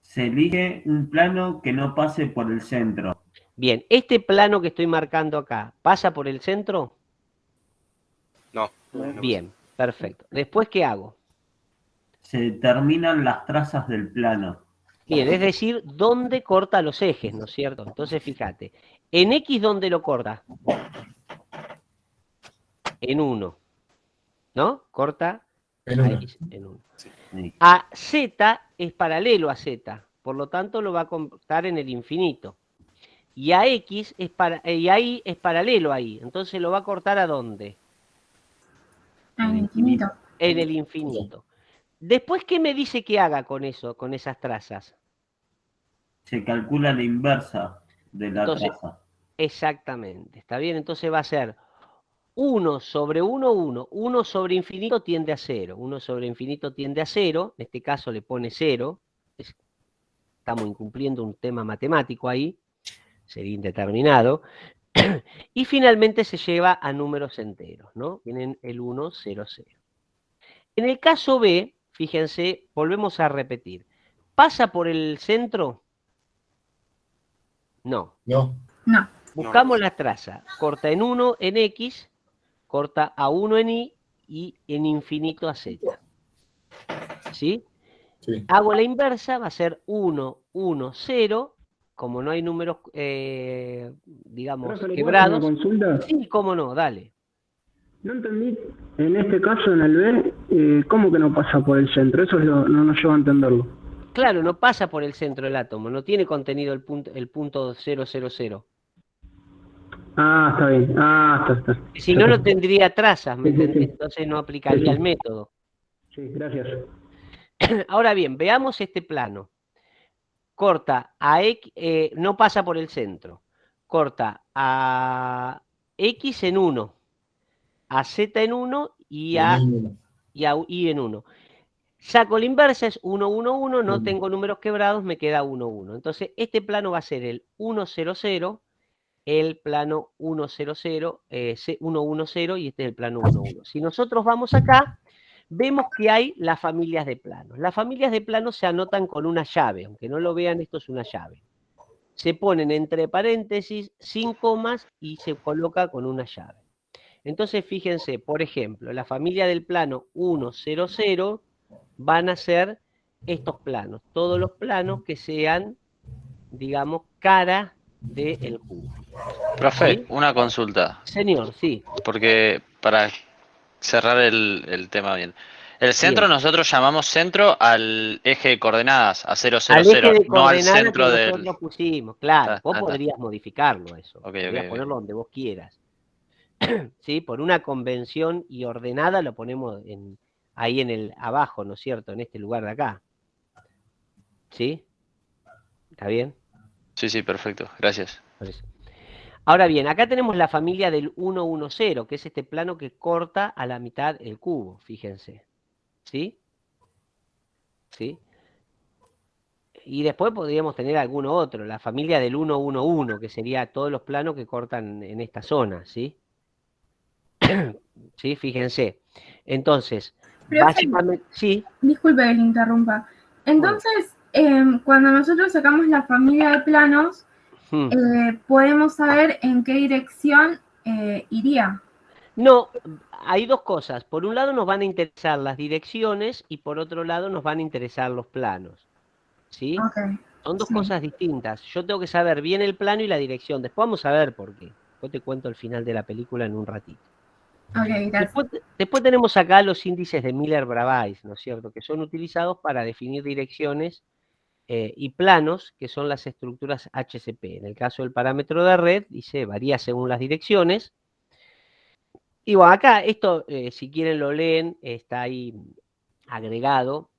Se elige un plano que no pase por el centro. Bien, este plano que estoy marcando acá, ¿pasa por el centro? No. Bien, perfecto. ¿Después qué hago? Se determinan las trazas del plano. Bien, es decir, ¿dónde corta los ejes, no es cierto? Entonces, fíjate. En X, ¿dónde lo corta? En 1. ¿No? Corta a X en 1. Sí. A Z es paralelo a Z, por lo tanto lo va a cortar en el infinito. Y a X y ahí es paralelo ahí, entonces lo va a cortar ¿a dónde? En el infinito. En el infinito. Después, ¿qué me dice que haga con eso, con esas trazas? Se calcula la inversa de la Entonces, traza. exactamente, ¿está bien? Entonces va a ser 1 sobre 1, 1. 1 sobre infinito tiende a 0. 1 sobre infinito tiende a 0. En este caso le pone 0. Estamos incumpliendo un tema matemático ahí. Sería indeterminado. Y finalmente se lleva a números enteros, ¿no? Tienen el 1, 0, 0. En el caso B, fíjense, volvemos a repetir. ¿Pasa por el centro? No. No. No. Buscamos la traza. Corta en 1 en X, corta a 1 en Y y en infinito a Z. ¿Sí? Sí. Hago la inversa, va a ser 1, 1, 0. Como no hay números, digamos, ¿Profe, ¿le puedo hacer quebrados. una consulta? Sí, cómo no, dale. No entendí, en este caso, en el B, ¿cómo que no pasa por el centro? Eso no nos lleva a entenderlo. Claro, no pasa por el centro del átomo, no tiene contenido el punto 000. Ah, está bien. Está. Si no, no tendría trazas, ¿me Sí, sí, sí. entendés? Entonces no aplicaría el método. Sí, gracias. Ahora bien, veamos este plano. Corta a X, no pasa por el centro. Corta a X en 1, a Z en 1 y a Y en 1. Saco la inversa, es 1, 1, 1, no tengo números quebrados, me queda 1, 1. Entonces, este plano va a ser el 1, 0, 0, el plano 1, 0, 0, 1, 1, 0 y este es el plano 1, 1. Si nosotros vamos acá, vemos que hay las familias de planos. Las familias de planos se anotan con una llave, aunque no lo vean, esto es una llave. Se ponen entre paréntesis, sin comas y se coloca con una llave. Entonces, fíjense, por ejemplo, la familia del plano 1, 0, 0 van a ser estos planos, todos los planos que sean, digamos, cara del cubo. Profe, ¿Sí? una consulta, Señor, sí. porque para cerrar el tema bien. El centro Bien. nosotros llamamos centro al eje de coordenadas, a 0, 0, Al eje 0, de no al coordenadas centro que del... nosotros pusimos, claro. Vos está. podrías modificarlo eso. Ok, Podrías ok. ponerlo donde vos quieras. ¿Sí? Por una convención y ordenada lo ponemos ahí en el abajo, ¿no es cierto? En este lugar de acá. ¿Sí? ¿Está bien? Sí, sí, perfecto. Gracias. Por eso. Ahora bien, acá tenemos la familia del 110, que es este plano que corta a la mitad el cubo, fíjense. ¿Sí? ¿Sí? Y después podríamos tener alguno otro, la familia del 111, que sería todos los planos que cortan en esta zona, ¿sí? ¿Sí? Fíjense. Entonces, Profe, básicamente, sí, disculpe que le interrumpa. bueno. Entonces, cuando nosotros sacamos la familia de planos, podemos saber en qué dirección iría. No, hay dos cosas. Por un lado nos van a interesar las direcciones y por otro lado nos van a interesar los planos. ¿Sí? Ok, Son dos sí. cosas distintas. Yo tengo que saber bien el plano y la dirección. Después vamos a ver por qué. Después te cuento el final de la película en un ratito. Ok, gracias. Después tenemos acá los índices de Miller-Bravais, ¿no es cierto? Que son utilizados para definir direcciones y planos, que son las estructuras HCP. En el caso del parámetro de red, dice, varía según las direcciones. Y bueno, acá esto, si quieren lo leen, está ahí agregado,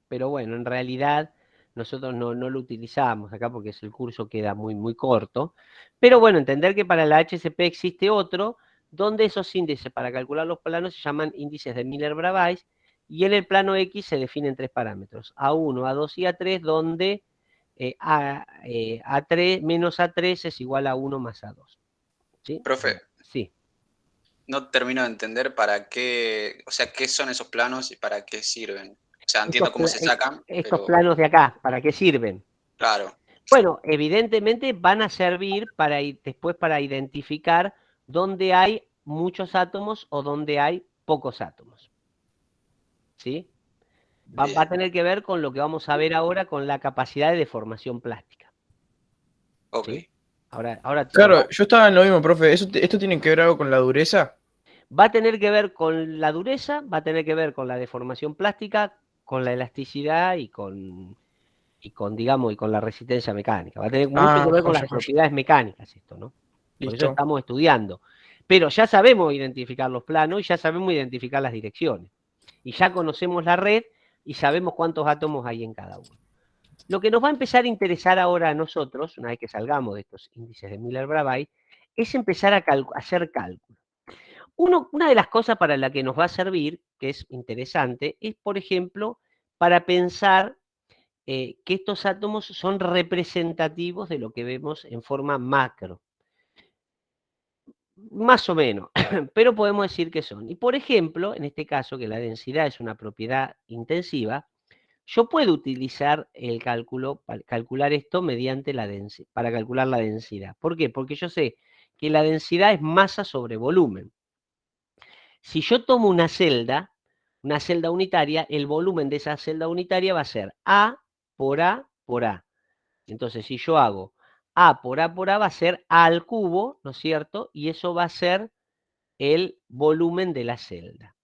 pero bueno, en realidad nosotros no lo utilizamos acá porque el curso queda muy, muy corto. Pero bueno, entender que para la HCP existe otro, donde esos índices para calcular los planos se llaman índices de Miller-Bravais, y en el plano X se definen tres parámetros, A1, A2 y A3, donde A3 menos A3 es igual a 1 más A2. ¿Sí? Profe, Sí. no termino de entender para qué, o sea, qué son esos planos y para qué sirven. O sea, entiendo cómo se sacan, Estos pero planos de acá, ¿para qué sirven? claro. Bueno, evidentemente van a servir después para identificar dónde hay muchos átomos o dónde hay pocos átomos. ¿Sí? Va a Bien. tener que ver con lo que vamos a ver ahora con la capacidad de deformación plástica. Ok. ¿Sí? Ahora Claro, yo estaba en lo mismo, profe. ¿Esto tiene que ver algo con la dureza? va a tener que ver con la dureza, va a tener que ver con la deformación plástica, con la elasticidad y con digamos, y con la resistencia mecánica. Va a tener mucho que ver con las propiedades mecánicas esto, ¿no? Por eso Listo. estamos estudiando. Pero ya sabemos identificar los planos y ya sabemos identificar las direcciones. Y ya conocemos la red y sabemos cuántos átomos hay en cada uno. Lo que nos va a empezar a interesar ahora a nosotros, una vez que salgamos de estos índices de Miller-Bravais, es empezar a hacer cálculos. Una de las cosas para la que nos va a servir, que es interesante, es, por ejemplo, para pensar que estos átomos son representativos de lo que vemos en forma macro. Más o menos, pero podemos decir que son. Y por ejemplo, en este caso, que la densidad es una propiedad intensiva, yo puedo utilizar el cálculo, para calcular esto mediante la densidad, para calcular la densidad. ¿Por qué? Porque yo sé que la densidad es masa sobre volumen. Si yo tomo una celda unitaria, el volumen de esa celda unitaria va a ser A por A por A. Entonces, si yo hago A por A va a ser A al cubo, ¿no es cierto? Y eso va a ser el volumen de la celda.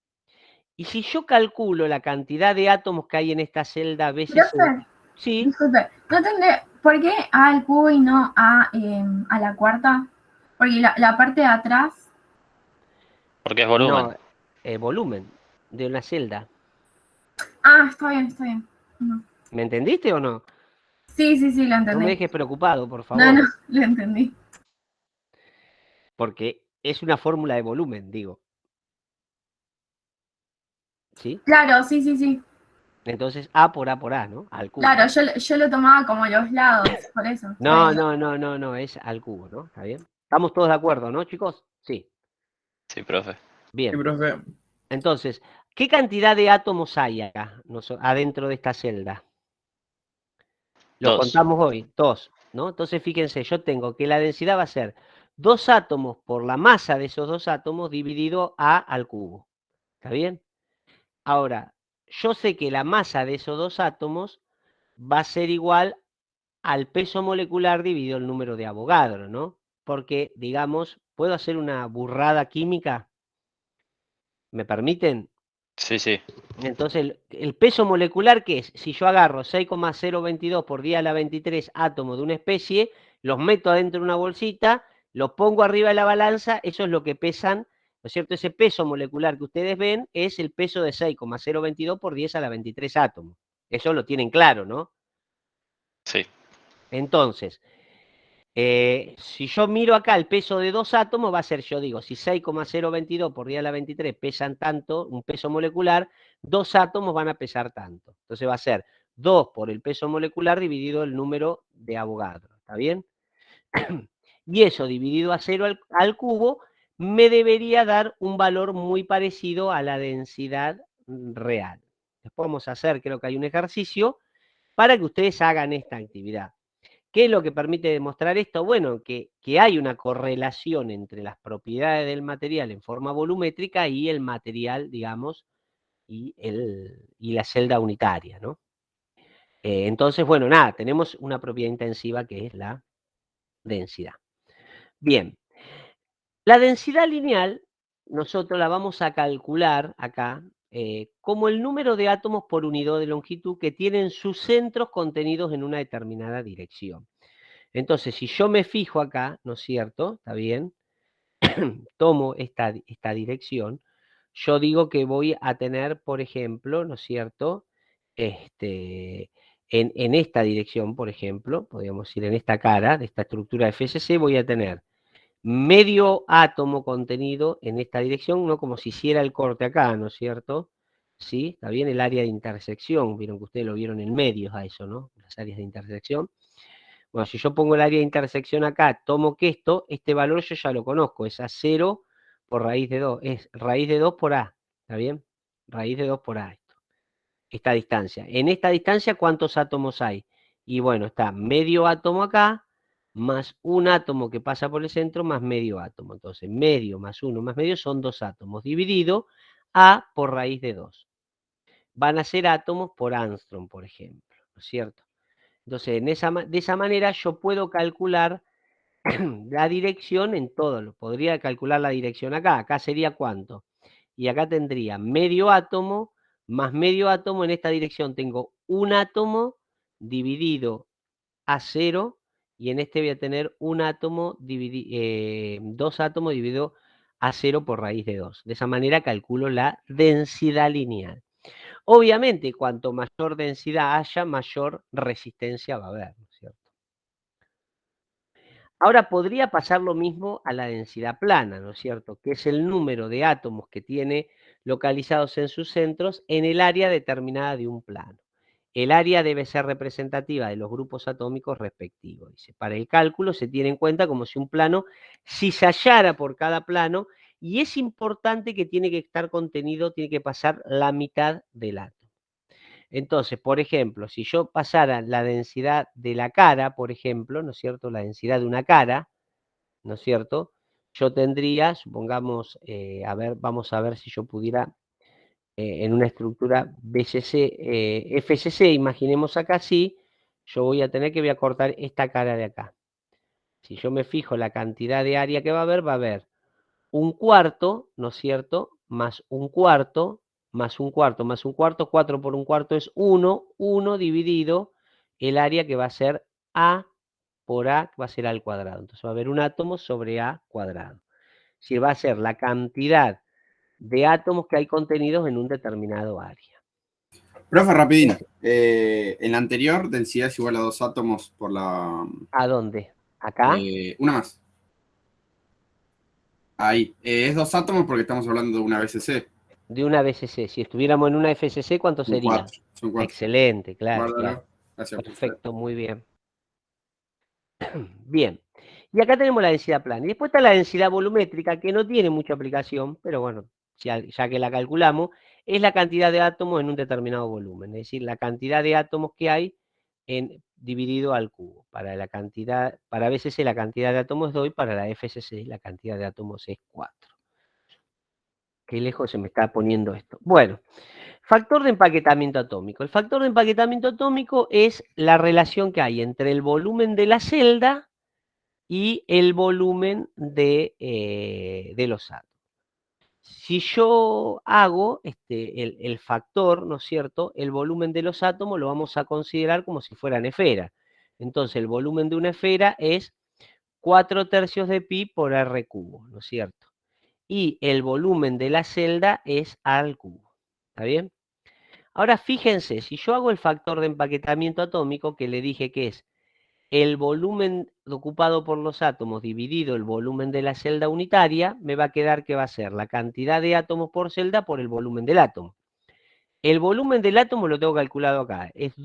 Y si yo calculo la cantidad de átomos que hay en esta celda veces... Profe, Sí. disculpe, no tendré, ¿por qué A al cubo y no a la cuarta? Porque la parte de atrás... Porque es volumen. No, volumen de una celda. Ah, está bien, está bien. No. ¿Me entendiste o no? Sí, lo entendí. No me dejes preocupado, por favor. No, lo entendí. Porque es una fórmula de volumen, digo. ¿Sí? Claro, sí. Entonces, A por A, ¿no? Al cubo. Claro, yo lo tomaba como los lados, por eso. No, es al cubo, ¿no? ¿Está bien? Estamos todos de acuerdo, ¿no, chicos? Sí. Sí, profe. Bien. Sí, profe. Entonces, ¿qué cantidad de átomos hay acá, adentro de esta celda? Lo Dos. contamos hoy, 2, ¿no? Entonces, fíjense, yo tengo que la densidad va a ser 2 átomos por la masa de esos 2 átomos dividido A al cubo. ¿Está bien? Ahora, yo sé que la masa de esos 2 átomos va a ser igual al peso molecular dividido el número de Avogadro, ¿no? Porque, digamos, ¿puedo hacer una burrada química? ¿Me permiten? Sí. Entonces, el peso molecular, ¿qué es? Si yo agarro 6,022 por 10 a la 23 átomos de una especie, los meto adentro de una bolsita, los pongo arriba de la balanza, eso es lo que pesan, ¿no es cierto? Ese peso molecular que ustedes ven es el peso de 6,022 por 10 a la 23 átomos. Eso lo tienen claro, ¿no? Sí. Entonces, si yo miro acá el peso de 2 átomos, va a ser, yo digo, si 6,022 por 10 a la 23 pesan tanto, un peso molecular, 2 átomos van a pesar tanto. Entonces va a ser 2 por el peso molecular dividido el número de Avogadro. ¿Está bien? Y eso dividido a 0 al cubo me debería dar un valor muy parecido a la densidad real. Después vamos a hacer, creo que hay un ejercicio para que ustedes hagan esta actividad. ¿Qué es lo que permite demostrar esto? Bueno, que hay una correlación entre las propiedades del material en forma volumétrica y el material, digamos, y la celda unitaria, ¿no? Entonces, bueno, nada, tenemos una propiedad intensiva que es la densidad. Bien, la densidad lineal nosotros la vamos a calcular acá como el número de átomos por unidad de longitud que tienen sus centros contenidos en una determinada dirección. Entonces, si yo me fijo acá, ¿no es cierto? ¿Está bien? Tomo esta dirección, yo digo que voy a tener, por ejemplo, ¿no es cierto? En esta dirección, por ejemplo, podríamos ir en esta cara de esta estructura FSC, voy a tener medio átomo contenido en esta dirección, ¿no? Como si hiciera el corte acá, ¿no es cierto? ¿Sí? Está bien el área de intersección, vieron que ustedes lo vieron en medios a eso, ¿no? Las áreas de intersección. Bueno, si yo pongo el área de intersección acá, tomo que este valor yo ya lo conozco, es a 0 por raíz de 2, es raíz de 2 por A, ¿está bien? Raíz de 2 por A, esta distancia. En esta distancia, ¿cuántos átomos hay? Y bueno, está medio átomo acá, más un átomo que pasa por el centro, más medio átomo. Entonces, medio más 1 más medio son 2 átomos, dividido A por raíz de 2. Van a ser átomos por Armstrong, por ejemplo, ¿no es cierto? Entonces, de esa manera yo puedo calcular la dirección en todo. Podría calcular la dirección acá. Acá sería ¿cuánto? Y acá tendría medio átomo más medio átomo. En esta dirección tengo un átomo dividido a 0. Y en este voy a tener un átomo, 2 átomos dividido a 0 por raíz de 2. De esa manera calculo la densidad lineal. Obviamente, cuanto mayor densidad haya, mayor resistencia va a haber, ¿no es cierto? Ahora podría pasar lo mismo a la densidad plana, ¿no es cierto? Que es el número de átomos que tiene localizados en sus centros en el área determinada de un plano. El área debe ser representativa de los grupos atómicos respectivos. Dice, para el cálculo se tiene en cuenta como si un plano cizallara por cada plano, y es importante que tiene que estar contenido, tiene que pasar la mitad del átomo. Entonces, por ejemplo, si yo pasara la densidad de la cara, por ejemplo, ¿no es cierto? La densidad de una cara, ¿no es cierto? Yo tendría, supongamos, a ver, vamos a ver si yo pudiera, en una estructura BCC, FCC, imaginemos acá así, yo voy a voy a cortar esta cara de acá. Si yo me fijo la cantidad de área que va a haber un cuarto, ¿no es cierto? Más un cuarto, más un cuarto, más un cuarto, 4 por un cuarto es 1, 1 dividido el área que va a ser A por A, que va a ser A al cuadrado. Entonces va a haber un átomo sobre A cuadrado. Si va a ser la cantidad de átomos que hay contenidos en un determinado área. Profe, rapidín. En la anterior, densidad es igual a 2 átomos por la... ¿A dónde? ¿Acá? Una más. Ahí. Es 2 átomos porque estamos hablando de una BCC. De una BCC. Si estuviéramos en una FCC, ¿cuánto sería? 4. Son 4. Excelente, claro. Claro. Gracias. Perfecto, muy bien. Bien. Y acá tenemos la densidad plana. Y después está la densidad volumétrica, que no tiene mucha aplicación, pero bueno, ya que la calculamos, es la cantidad de átomos en un determinado volumen. Es decir, la cantidad de átomos que hay dividido al cubo. Para BCC la cantidad de átomos es 2 y para la FCC la cantidad de átomos es 4. Qué lejos se me está poniendo esto. Bueno, factor de empaquetamiento atómico. El factor de empaquetamiento atómico es la relación que hay entre el volumen de la celda y el volumen de los átomos. Si yo hago el factor, ¿no es cierto? El volumen de los átomos lo vamos a considerar como si fueran esferas. Entonces, el volumen de una esfera es 4/3 de pi por r cubo, ¿no es cierto? Y el volumen de la celda es A al cubo. ¿Está bien? Ahora, fíjense, si yo hago el factor de empaquetamiento atómico, que le dije que es el volumen ocupado por los átomos dividido el volumen de la celda unitaria, me va a quedar que va a ser la cantidad de átomos por celda por el volumen del átomo. El volumen del átomo lo tengo calculado acá, es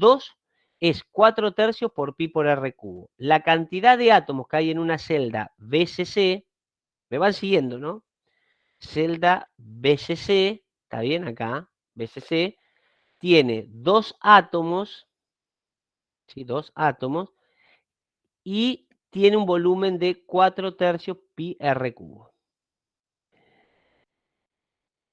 4 tercios por pi por r cubo. La cantidad de átomos que hay en una celda BCC, me van siguiendo, ¿no? Celda BCC, está bien acá, BCC, tiene 2 átomos, ¿sí? 2 átomos, y tiene un volumen de 4 tercios pi r cubo.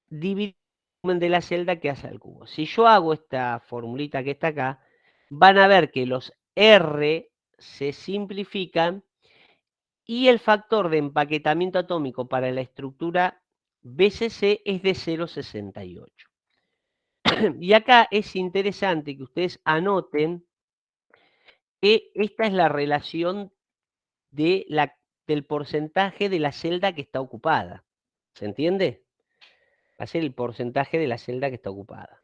Dividir el volumen de la celda que hace al cubo. Si yo hago esta formulita que está acá, van a ver que los R se simplifican y el factor de empaquetamiento atómico para la estructura BCC es de 0,68. Y acá es interesante que ustedes anoten que esta es la relación del porcentaje de la celda que está ocupada. ¿Se entiende? Va a ser el porcentaje de la celda que está ocupada.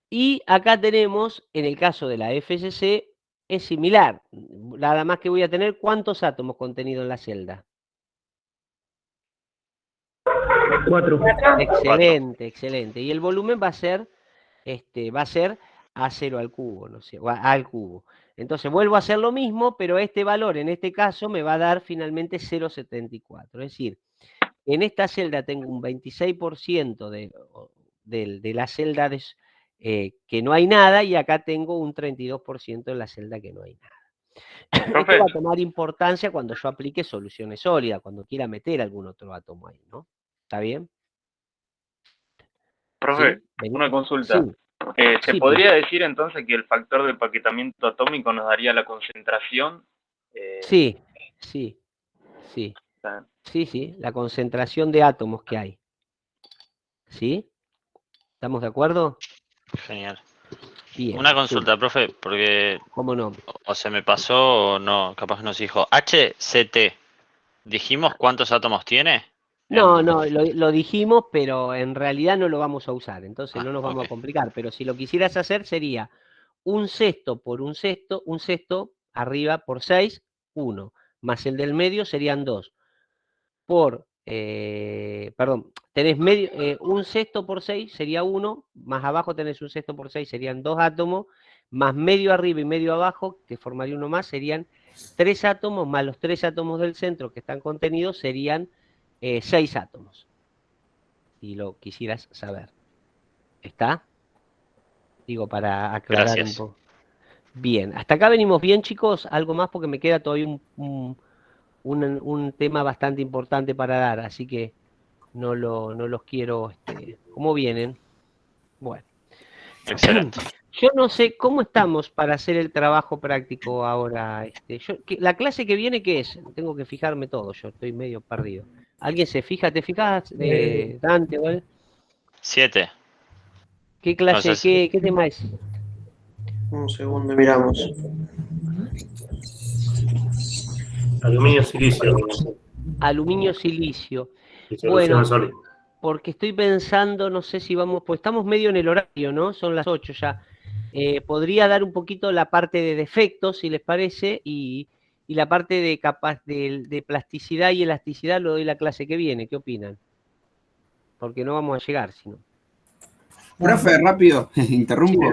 Y acá tenemos, en el caso de la FCC, es similar. Nada más que voy a tener cuántos átomos contenidos en la celda. 4. Excelente, excelente. Y el volumen va a ser A0 al cubo, no sé, o A al cubo. Entonces vuelvo a hacer lo mismo, pero este valor en este caso me va a dar finalmente 0,74. Es decir, en esta celda tengo un 26% de la celda que no hay nada, y acá tengo un 32% en la celda que no hay nada. Profe, Esto va a tomar importancia cuando yo aplique soluciones sólidas, cuando quiera meter algún otro átomo ahí, ¿no? ¿Está bien? profe, ¿Sí? una consulta. Sí. ¿Se Sí, podría decir entonces que el factor de empaquetamiento atómico nos daría la concentración? sí, sí, sí, Ah, sí, la concentración de átomos que hay. ¿Sí? ¿Estamos de acuerdo? Genial. Bien. Una Sí. consulta, profe, porque ¿Cómo no? o se me pasó o no, capaz nos dijo. HCT, ¿dijimos cuántos átomos tiene? No, lo dijimos, pero en realidad no lo vamos a usar, entonces no nos vamos ok. a complicar. Pero si lo quisieras hacer sería un sexto por un sexto arriba por 6, 1, más el del medio serían 2, perdón, tenés un sexto por 6 sería 1, más abajo tenés un sexto por 6 serían 2 átomos, más medio arriba y medio abajo, que formaría uno más, serían 3 átomos, más los 3 átomos del centro que están contenidos serían 6 átomos. Si lo quisieras saber. ¿Está? Digo, para aclarar Gracias. un poco. Bien, hasta acá venimos bien, chicos. Algo más porque me queda todavía un tema bastante importante para dar, así que no los quiero. ¿Cómo vienen? Bueno. Excelente. Yo no sé cómo estamos para hacer el trabajo práctico ahora. La clase que viene, ¿qué es? Tengo que fijarme todo, yo estoy medio perdido. ¿Alguien se fija? ¿Te fijas, Dante? ¿Vale? 7. ¿Qué clase, No sé qué tema es? Un segundo, miramos. Aluminio silicio. Aluminio silicio. Disolución Bueno, sólida. porque estoy pensando, no sé si vamos, pues estamos medio en el horario, ¿no? Son las 8 ya. Podría dar un poquito la parte de defectos, si les parece, y la parte de plasticidad y elasticidad lo doy la clase que viene. ¿Qué opinan? Porque no vamos a llegar, si no. Profe, rápido, interrumpo.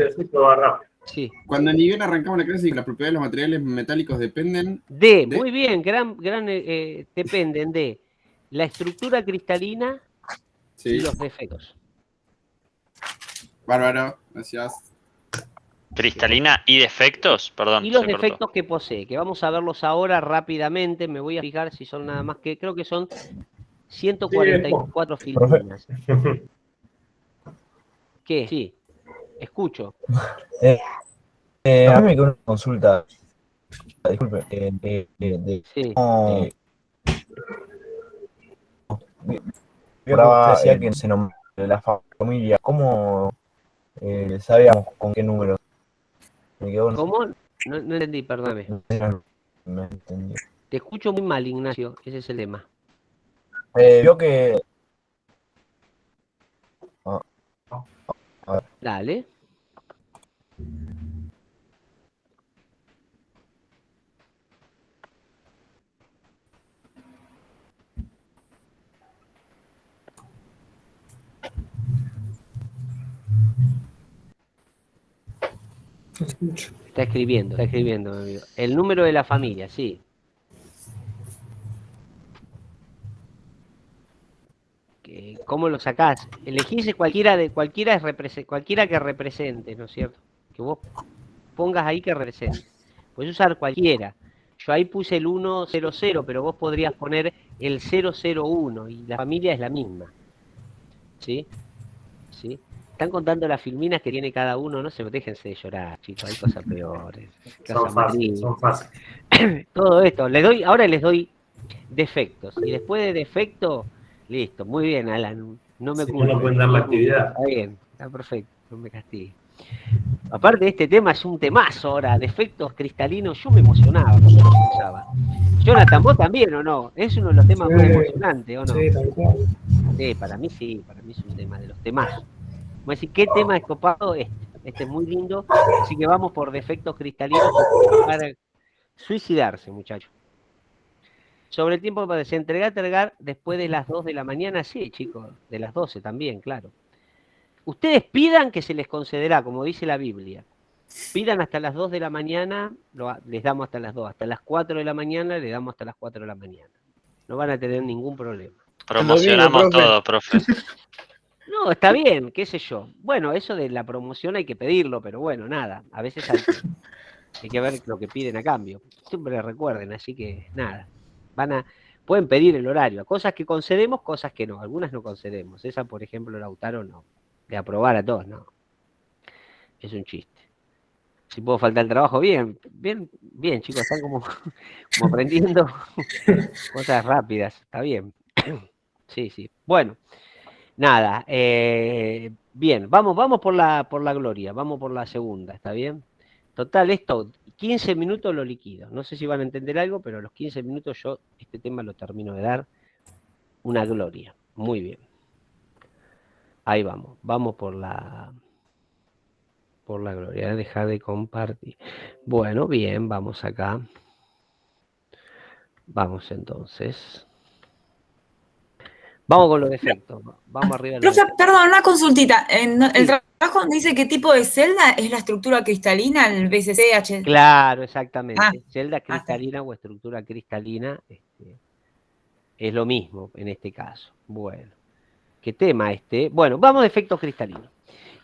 Sí. Cuando en nivel arrancamos la clase y las propiedades de los materiales metálicos dependen muy bien, dependen de la estructura cristalina y los defectos. Bárbaro, gracias. ¿Cristalina y defectos? Perdón, Y los se cortó. defectos que posee, que vamos a verlos ahora rápidamente. Me voy a fijar si son nada más que, creo que son 144 filipinas. ¿Qué? Sí, escucho. A mí me quedó una consulta. Disculpe. Sí. Decía que se nombró la familia. ¿Cómo sabíamos con qué número? ¿Cómo? No entendí, perdóname. Me entendí. Te escucho muy mal, Ignacio. Ese es el tema. Vio que... A ver. Dale. Está escribiendo, mi amigo. El número de la familia, sí. ¿Cómo lo sacás? Elegís cualquiera que represente, ¿no es cierto? Que vos pongas ahí que represente. Puedes usar cualquiera. Yo ahí puse el 100, pero vos podrías poner el 001 y la familia es la misma. ¿Sí? ¿Sí? Están contando las filminas que tiene cada uno, no se déjense de llorar, chicos, hay cosas peores. Son fáciles, son fáciles. Todo esto, ahora les doy defectos. Y después de defecto, listo, muy bien, Alan. No me Si no, no pueden dar la actividad. Está bien, está perfecto, no me castigue. Aparte, este tema es un temazo ahora, defectos cristalinos, yo me emocionaba cuando lo pensaba. Jonathan, ¿vos también o no? Es uno de los temas muy emocionantes, ¿o no? Sí, tal cual. Sí, para mí es un tema de los temazos. Voy a decir, ¿qué tema es copado? Este es muy lindo, así que vamos por defectos cristalinos para suicidarse, muchachos. Sobre el tiempo para desentergar después de las 2 de la mañana, sí, chicos, de las 12 también, claro. Ustedes pidan que se les concederá, como dice la Biblia. Pidan hasta las 2 de la mañana, les damos hasta las 2. Hasta las 4 de la mañana, les damos hasta las 4 de la mañana. No van a tener ningún problema. Promocionamos todo, profe. No, está bien, qué sé yo. Bueno, eso de la promoción hay que pedirlo, pero bueno, nada. A veces hay que ver lo que piden a cambio. Siempre recuerden, así que nada. Pueden pedir el horario. Cosas que concedemos, cosas que no. Algunas no concedemos. Esa, por ejemplo, Lautaro no. De aprobar a todos, no. Es un chiste. Si puedo faltar el trabajo, bien, chicos, están como aprendiendo cosas rápidas. Está bien. Sí. Bueno. Nada, bien, vamos por la gloria, vamos por la segunda, ¿está bien? Total, esto, 15 minutos lo liquido. No sé si van a entender algo, pero a los 15 minutos yo este tema lo termino de dar una gloria. Muy bien. Ahí vamos por la gloria, dejar de compartir. Bueno, bien, vamos acá. Vamos entonces. Vamos con los defectos. Vamos arriba. Profe, perdón, una consultita. En el trabajo donde dice qué tipo de celda es la estructura cristalina, el BCCH. Claro, exactamente. Celda cristalina o estructura cristalina es lo mismo en este caso. Bueno, ¿qué tema este? Bueno, vamos de efectos cristalinos.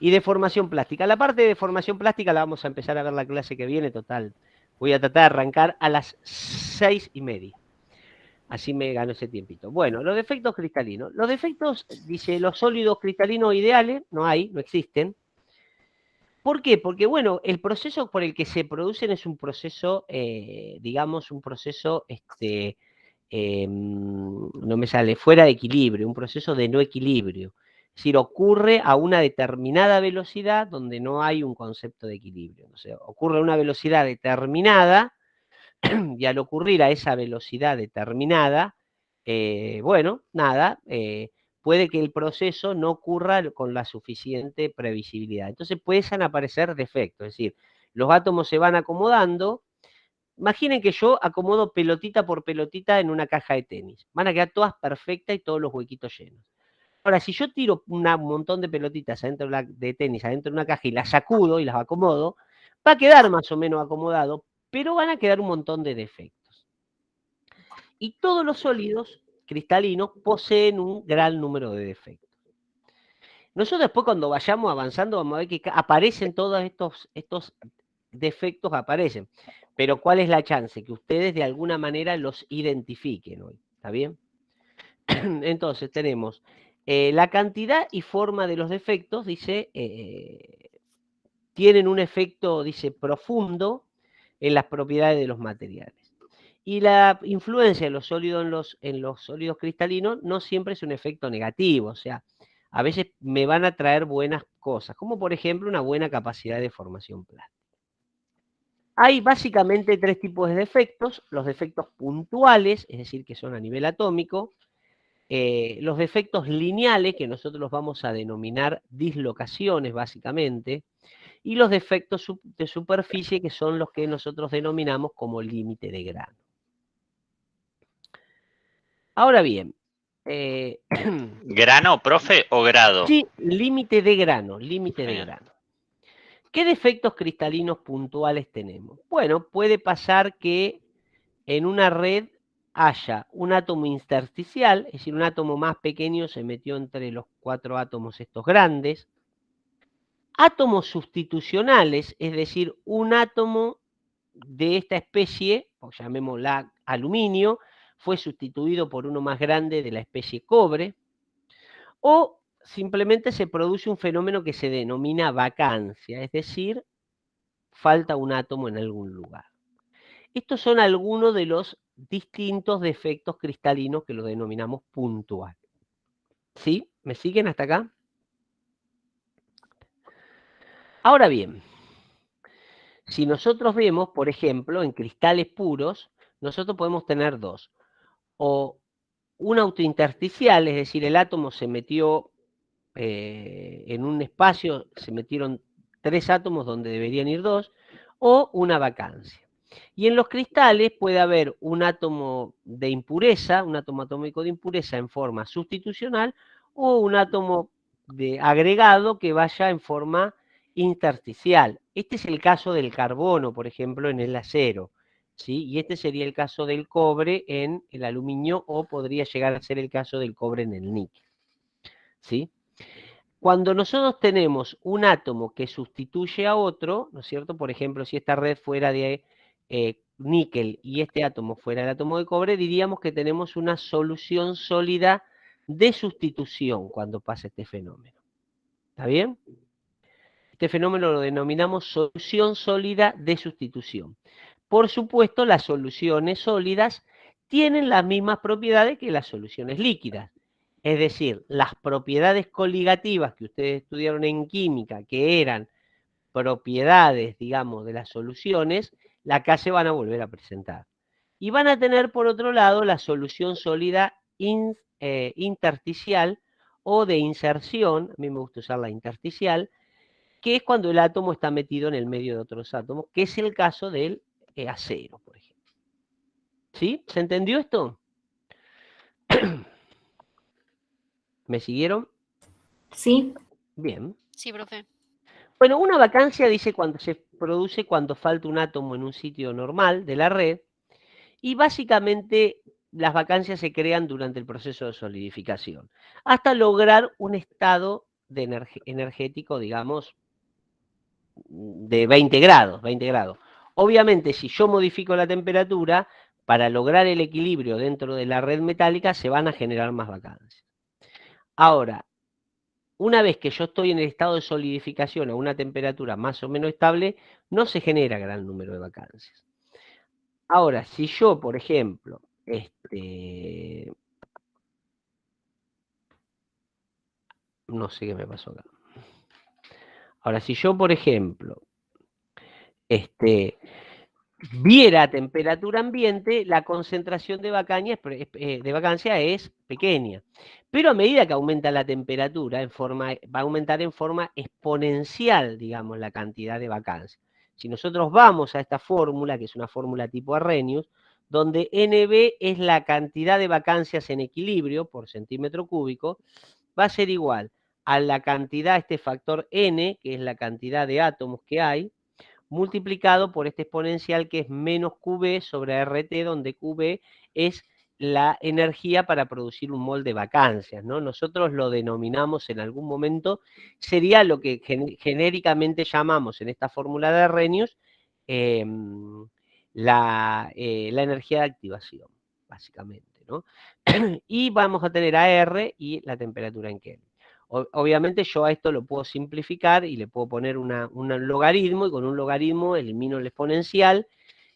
Y de formación plástica. La parte de formación plástica la vamos a empezar a ver la clase que viene, total. Voy a tratar de arrancar a las 6:30. Así me gano ese tiempito. Bueno, los defectos cristalinos. Los defectos, dice, los sólidos cristalinos ideales, no existen. ¿Por qué? Porque, bueno, el proceso por el que se producen es un proceso, digamos, un proceso, no me sale, fuera de equilibrio, un proceso de no equilibrio. Es decir, ocurre a una determinada velocidad donde no hay un concepto de equilibrio. O sea, ocurre a una velocidad determinada, y al ocurrir a esa velocidad determinada, bueno, nada, puede que el proceso no ocurra con la suficiente previsibilidad. Entonces pueden aparecer defectos, es decir, los átomos se van acomodando. Imaginen que yo acomodo pelotita por pelotita en una caja de tenis. Van a quedar todas perfectas y todos los huequitos llenos. Ahora, si yo tiro un montón de pelotitas de tenis adentro de una caja y las sacudo y las acomodo, va a quedar más o menos acomodado, pero van a quedar un montón de defectos. Y todos los sólidos cristalinos poseen un gran número de defectos. Nosotros después cuando vayamos avanzando vamos a ver que aparecen todos estos defectos, aparecen. Pero ¿cuál es la chance? Que ustedes de alguna manera los identifiquen hoy. ¿Está bien? Entonces tenemos la cantidad y forma de los defectos, dice, tienen un efecto, dice, profundo en las propiedades de los materiales. Y la influencia de los sólidos en los sólidos cristalinos no siempre es un efecto negativo, o sea, a veces me van a traer buenas cosas, como por ejemplo una buena capacidad de formación plástica. Hay básicamente 3 tipos de defectos: los defectos puntuales, es decir, que son a nivel atómico, los defectos lineales, que nosotros los vamos a denominar dislocaciones básicamente, y los defectos de superficie, que son los que nosotros denominamos como límite de grano. Ahora bien. ¿Grano, profe, o grado? Sí, límite de grano, límite de grano. ¿Qué defectos cristalinos puntuales tenemos? Bueno, puede pasar que en una red haya un átomo intersticial, es decir, un átomo más pequeño se metió entre los 4 átomos estos grandes. Átomos sustitucionales, es decir, un átomo de esta especie, o llamémosla aluminio, fue sustituido por uno más grande de la especie cobre, o simplemente se produce un fenómeno que se denomina vacancia, es decir, falta un átomo en algún lugar. Estos son algunos de los distintos defectos cristalinos que los denominamos puntuales. ¿Sí? ¿Me siguen hasta acá? Ahora bien, si nosotros vemos, por ejemplo, en cristales puros, nosotros podemos tener dos. O un autointersticial, es decir, el átomo se metió en un espacio, se metieron 3 átomos donde deberían ir 2, o una vacancia. Y en los cristales puede haber un átomo de impureza, un átomo atómico de impureza en forma sustitucional, o un átomo de agregado que vaya en forma intersticial. Este es el caso del carbono, por ejemplo, en el acero, ¿sí? Y este sería el caso del cobre en el aluminio, o podría llegar a ser el caso del cobre en el níquel, ¿sí? Cuando nosotros tenemos un átomo que sustituye a otro, ¿no es cierto? Por ejemplo, si esta red fuera de níquel y este átomo fuera el átomo de cobre, diríamos que tenemos una solución sólida de sustitución cuando pasa este fenómeno. ¿Está bien? Este fenómeno lo denominamos solución sólida de sustitución. Por supuesto, las soluciones sólidas tienen las mismas propiedades que las soluciones líquidas. Es decir, las propiedades coligativas que ustedes estudiaron en química, que eran propiedades, digamos, de las soluciones, acá se van a volver a presentar. Y van a tener, por otro lado, la solución sólida intersticial o de inserción, a mí me gusta usar la intersticial, que es cuando el átomo está metido en el medio de otros átomos, que es el caso del acero, por ejemplo. ¿Sí? ¿Se entendió esto? ¿Me siguieron? Sí. Bien. Sí, profe. Bueno, una vacancia dice cuando se produce cuando falta un átomo en un sitio normal de la red, y básicamente las vacancias se crean durante el proceso de solidificación, hasta lograr un estado de energético, digamos, de 20 grados, 20 grados. Obviamente, si yo modifico la temperatura, para lograr el equilibrio dentro de la red metálica se van a generar más vacancias. Ahora, una vez que yo estoy en el estado de solidificación a una temperatura más o menos estable, no se genera gran número de vacancias. Ahora, si yo, por ejemplo, no sé qué me pasó acá. Ahora, si yo, por ejemplo, viera a temperatura ambiente, la concentración de vacancia es pequeña. Pero a medida que aumenta la temperatura, va a aumentar en forma exponencial, digamos, la cantidad de vacancia. Si nosotros vamos a esta fórmula, que es una fórmula tipo Arrhenius, donde NB es la cantidad de vacancias en equilibrio por centímetro cúbico, va a ser igual a la cantidad, este factor N, que es la cantidad de átomos que hay, multiplicado por este exponencial que es menos QB sobre RT, donde QB es la energía para producir un mol de vacancias, ¿no? Nosotros lo denominamos en algún momento, sería lo que genéricamente llamamos en esta fórmula de Arrhenius la energía de activación, básicamente, ¿no? Y vamos a tener AR y la temperatura en Kelvin. Obviamente yo a esto lo puedo simplificar y le puedo poner un logaritmo, y con un logaritmo elimino el exponencial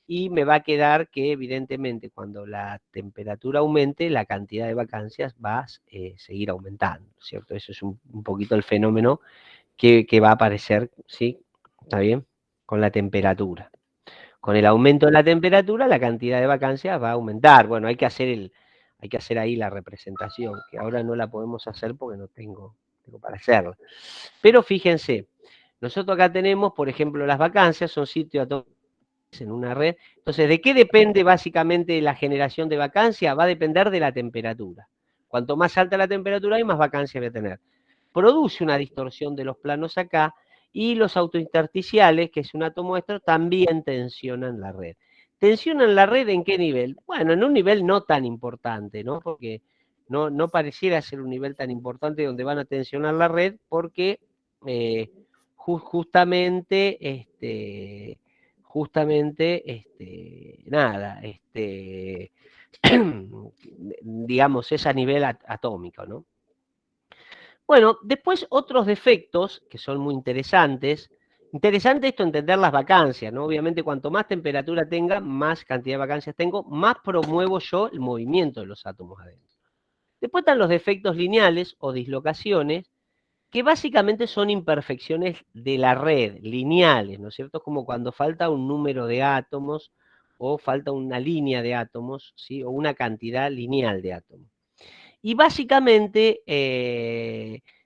y me va a quedar que evidentemente cuando la temperatura aumente, la cantidad de vacancias va a seguir aumentando, ¿cierto? Eso es un poquito el fenómeno que va a aparecer, ¿sí? ¿Está bien? Con la temperatura. Con el aumento de la temperatura, la cantidad de vacancias va a aumentar. Bueno, hay que hacer ahí la representación, que ahora no la podemos hacer porque no tengo para hacerla. Pero fíjense, nosotros acá tenemos, por ejemplo, las vacancias, son sitios atómicos en una red. Entonces, ¿de qué depende básicamente la generación de vacancia? Va a depender de la temperatura. Cuanto más alta la temperatura hay, más vacancia voy a tener. Produce una distorsión de los planos acá, Y los autointersticiales, que es un átomo extra, también tensionan la red. ¿Tensionan la red en qué nivel? Bueno, en un nivel no tan importante, ¿no? Porque no pareciera ser un nivel tan importante donde van a tensionar la red, porque justamente, nada, digamos, es a nivel atómico, ¿no? Bueno, después otros defectos que son muy interesantes. Interesante esto entender las vacancias, ¿no? Obviamente cuanto más temperatura tenga, más cantidad de vacancias tengo, más promuevo yo el movimiento de los átomos adentro. Después están los defectos lineales o dislocaciones, que básicamente son imperfecciones de la red, lineales, ¿no es cierto? Como cuando falta un número de átomos o falta una línea de átomos, ¿sí? O una cantidad lineal de átomos. Y básicamente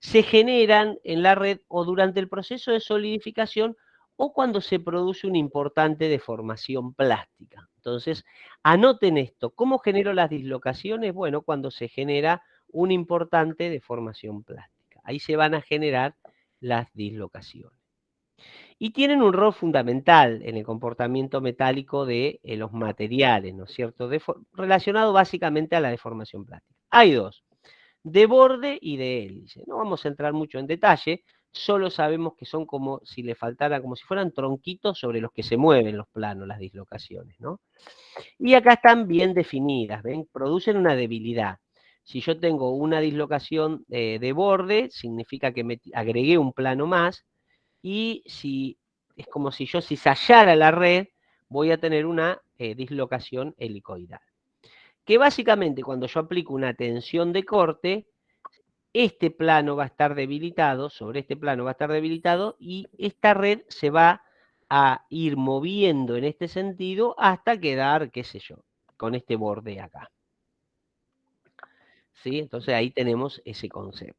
se generan en la red o durante el proceso de solidificación o cuando se produce una importante deformación plástica. Entonces, anoten esto. ¿Cómo genero las dislocaciones? Bueno, cuando se genera una importante deformación plástica. Ahí se van a generar las dislocaciones. Y tienen un rol fundamental en el comportamiento metálico de los materiales, ¿no es cierto? Relacionado básicamente a la deformación plástica. Hay dos, de borde y de hélice. No vamos a entrar mucho en detalle, solo sabemos que son como si le faltara, como si fueran tronquitos sobre los que se mueven los planos, las dislocaciones, ¿no? Y acá están bien definidas, ¿ven? Producen una debilidad. Si yo tengo una dislocación de borde, significa que me agregué un plano más, y si es como si yo cizallara la red, voy a tener una dislocación helicoidal. Que básicamente cuando yo aplico una tensión de corte, este plano va a estar debilitado, sobre este plano va a estar debilitado, y esta red se va a ir moviendo en este sentido hasta quedar, qué sé yo, con este borde acá. ¿Sí? Entonces ahí tenemos ese concepto.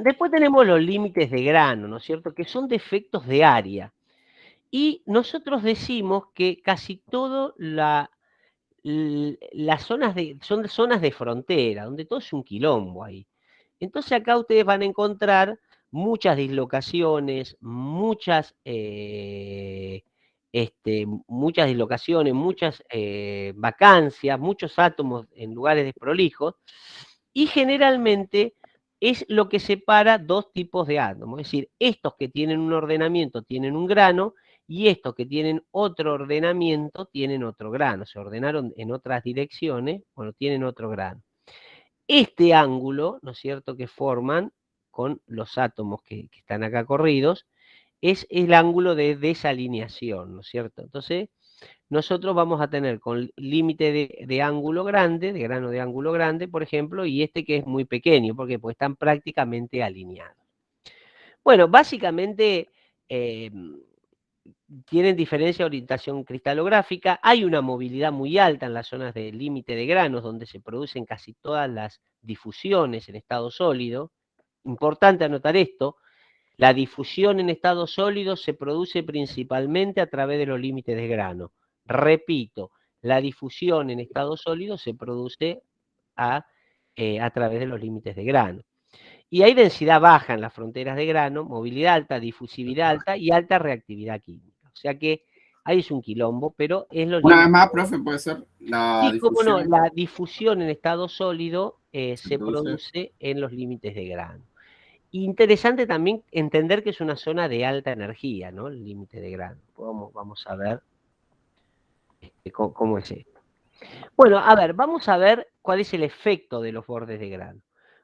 Después tenemos los límites de grano, ¿no es cierto? Que son defectos de área. Y nosotros decimos que casi todo las zonas son zonas de frontera, donde todo es un quilombo ahí. Entonces acá ustedes van a encontrar muchas dislocaciones, muchas vacancias, muchos átomos en lugares desprolijos, y generalmente es lo que separa dos tipos de átomos. Es decir, estos que tienen un ordenamiento tienen un grano, y estos que tienen otro ordenamiento tienen otro grano. Se ordenaron en otras direcciones, bueno, tienen otro grano. Este ángulo, ¿no es cierto?, que forman con los átomos que están acá corridos, es el ángulo de desalineación, ¿no es cierto? Entonces, nosotros vamos a tener con límite de ángulo grande, de grano de ángulo grande, por ejemplo, y este que es muy pequeño, porque pues están prácticamente alineados. Bueno, básicamente tienen diferencia de orientación cristalográfica, hay una movilidad muy alta en las zonas de límite de granos, donde se producen casi todas las difusiones en estado sólido. Importante anotar esto, la difusión en estado sólido se produce principalmente a través de los límites de grano. Repito, la difusión en estado sólido se produce a través de los límites de grano. Y hay densidad baja en las fronteras de grano, movilidad alta, difusividad alta y alta reactividad química. O sea que ahí es un quilombo, pero es lo Una vez más, profe, puede ser la sí, cómo no, difusión. la difusión en estado sólido se produce en los límites de grano. Interesante también entender que es una zona de alta energía, ¿no? El límite de grano. Vamos a ver cómo es esto. Bueno, a ver, vamos a ver cuál es el efecto de los bordes de grano.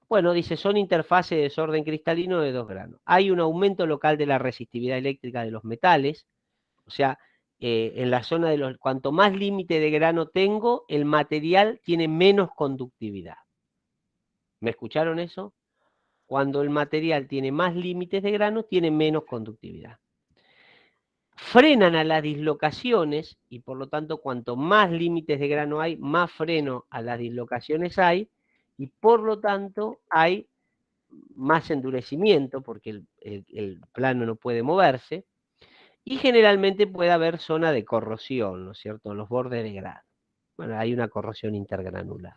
Bueno, dice, son interfaces de desorden cristalino de dos granos. Hay un aumento local de la resistividad eléctrica de los metales, o sea, en la zona de los... Cuanto más límite de grano tengo, el material tiene menos conductividad. ¿Me escucharon eso? Cuando el material tiene más límites de grano, tiene menos conductividad. Frenan a las dislocaciones, y por lo tanto, cuanto más límites de grano hay, más freno a las dislocaciones hay, y por lo tanto hay más endurecimiento, porque el plano no puede moverse, y generalmente puede haber zona de corrosión, ¿no es cierto?, en los bordes de grano. Bueno, hay una corrosión intergranular.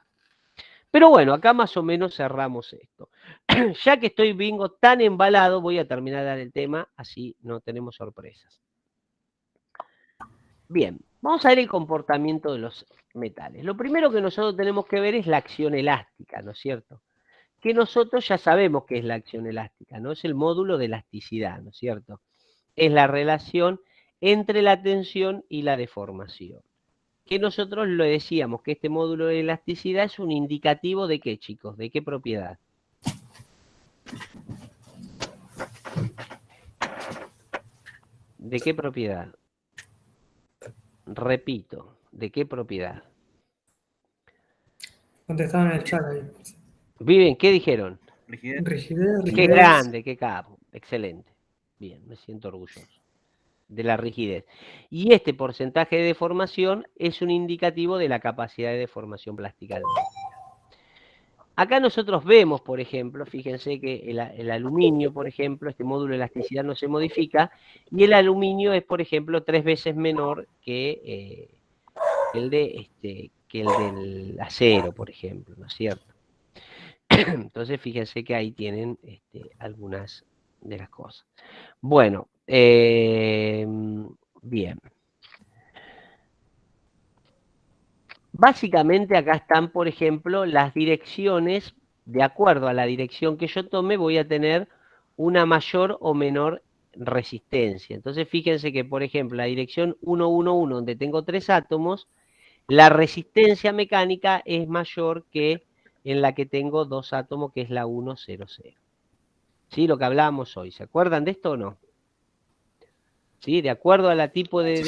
Pero bueno, acá más o menos cerramos esto. Ya que estoy bingo tan embalado, voy a terminar de dar el tema, así no tenemos sorpresas. Bien, vamos a ver el comportamiento de los metales. Lo primero que nosotros tenemos que ver es la acción elástica, ¿no es cierto? Que nosotros ya sabemos qué es la acción elástica, ¿no? Es el módulo de elasticidad, ¿no es cierto? Es la relación entre la tensión y la deformación. Que nosotros lo decíamos, que este módulo de elasticidad es un indicativo de qué, chicos, de qué propiedad. ¿De qué propiedad? Repito, ¿de qué propiedad? Contestaban en el chat ahí. Viven, ¿qué dijeron? Rigidez. Qué grande, qué capo. Excelente. Bien, me siento orgulloso de la rigidez. Y este porcentaje de deformación es un indicativo de la capacidad de deformación plástica del material. Acá nosotros vemos, por ejemplo, fíjense que el aluminio, por ejemplo, este módulo de elasticidad no se modifica, y el aluminio es, por ejemplo, 3 veces menor que el del acero, por ejemplo, ¿no es cierto? Entonces, fíjense que ahí tienen algunas de las cosas. Bueno, bien. Básicamente acá están, por ejemplo, las direcciones. De acuerdo a la dirección que yo tome, voy a tener una mayor o menor resistencia. Entonces, fíjense que, por ejemplo, la dirección 111, donde tengo 3 átomos, la resistencia mecánica es mayor que en la que tengo 2 átomos, que es la 100. ¿Sí? Lo que hablábamos hoy. ¿Se acuerdan de esto o no? ¿Sí? De acuerdo a la tipo de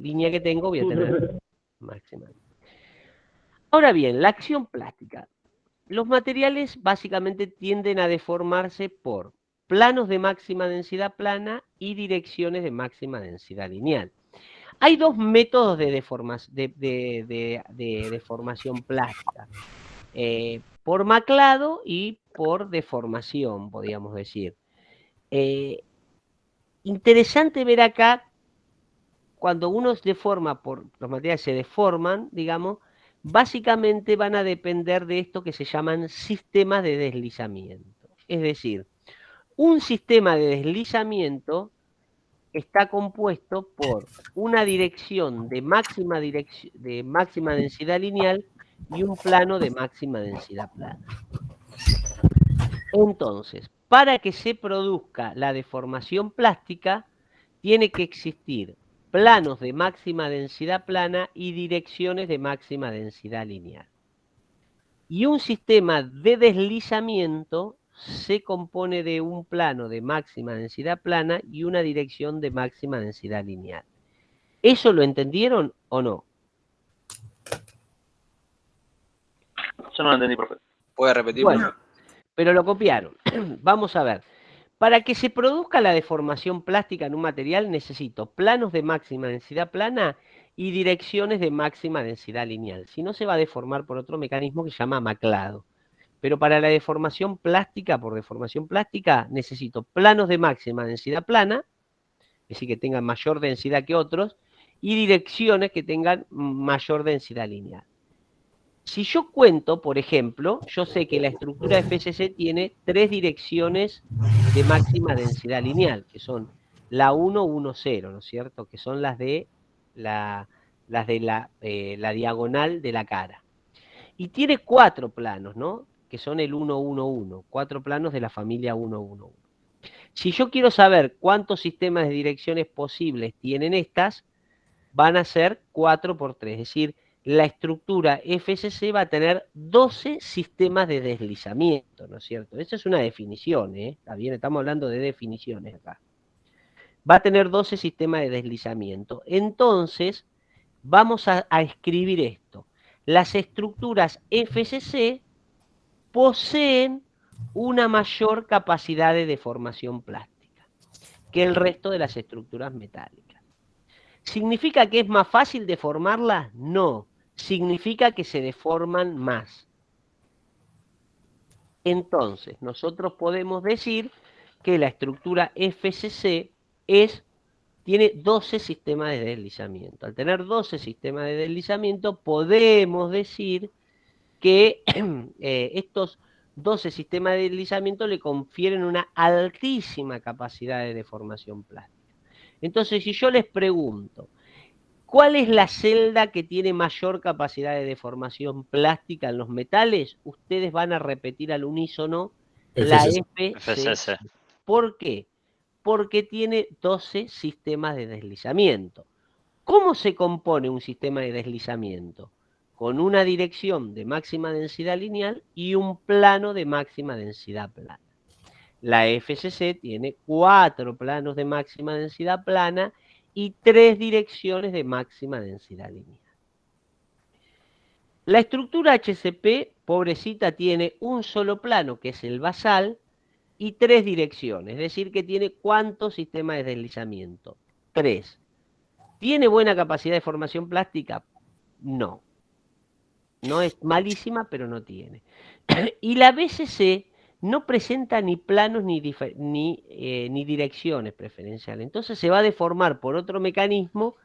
línea que tengo, voy a tener máxima. Ahora bien, la acción plástica. Los materiales básicamente tienden a deformarse por planos de máxima densidad plana y direcciones de máxima densidad lineal. Hay 2 métodos de deformación plástica. Por maclado y por deformación, podríamos decir. Interesante ver acá, cuando uno se deforma, los materiales se deforman, digamos, básicamente van a depender de esto que se llaman sistemas de deslizamiento. Es decir, un sistema de deslizamiento está compuesto por una dirección de máxima densidad lineal y un plano de máxima densidad plana. Entonces, para que se produzca la deformación plástica, tiene que existir planos de máxima densidad plana y direcciones de máxima densidad lineal. Y un sistema de deslizamiento se compone de un plano de máxima densidad plana y una dirección de máxima densidad lineal. ¿Eso lo entendieron o no? Yo no lo entendí, profe. ¿Puede repetir? Bueno, pero lo copiaron. Vamos a ver. Para que se produzca la deformación plástica en un material, necesito planos de máxima densidad plana y direcciones de máxima densidad lineal. Si no, se va a deformar por otro mecanismo que se llama maclado. Pero para la deformación plástica, por deformación plástica, necesito planos de máxima densidad plana, es decir, que tengan mayor densidad que otros, y direcciones que tengan mayor densidad lineal. Si yo cuento, por ejemplo, yo sé que la estructura FSC tiene 3 direcciones de máxima densidad lineal, que son la 1, 1, 0, ¿no es cierto? Que son las de la diagonal de la cara. Y tiene 4 planos, ¿no? Que son el 1, 1, 1, 4 planos de la familia 1, 1, 1. Si yo quiero saber cuántos sistemas de direcciones posibles tienen estas, van a ser 4 por 3, es decir, la estructura FSC va a tener 12 sistemas de deslizamiento, ¿no es cierto? Esa es una definición, ¿eh? Está bien, estamos hablando de definiciones acá. Va a tener 12 sistemas de deslizamiento. Entonces, vamos a escribir esto. Las estructuras FSC poseen una mayor capacidad de deformación plástica que el resto de las estructuras metálicas. ¿Significa que es más fácil deformarlas? No. Significa que se deforman más. Entonces, nosotros podemos decir que la estructura FSC tiene 12 sistemas de deslizamiento. Al tener 12 sistemas de deslizamiento, podemos decir que estos 12 sistemas de deslizamiento le confieren una altísima capacidad de deformación plástica. Entonces, si yo les pregunto, ¿cuál es la celda que tiene mayor capacidad de deformación plástica en los metales? Ustedes van a repetir al unísono la FCC. ¿Por qué? Porque tiene 12 sistemas de deslizamiento. ¿Cómo se compone un sistema de deslizamiento? Con una dirección de máxima densidad lineal y un plano de máxima densidad plana. La FCC tiene 4 planos de máxima densidad plana y 3 direcciones de máxima densidad lineal. La estructura HCP, pobrecita, tiene un solo plano, que es el basal, y 3 direcciones, es decir, que tiene ¿cuántos sistemas de deslizamiento? 3. ¿Tiene buena capacidad de formación plástica? No. No es malísima, pero no tiene. Y la BCC no presenta ni planos ni direcciones preferenciales. Entonces se va a deformar por otro mecanismo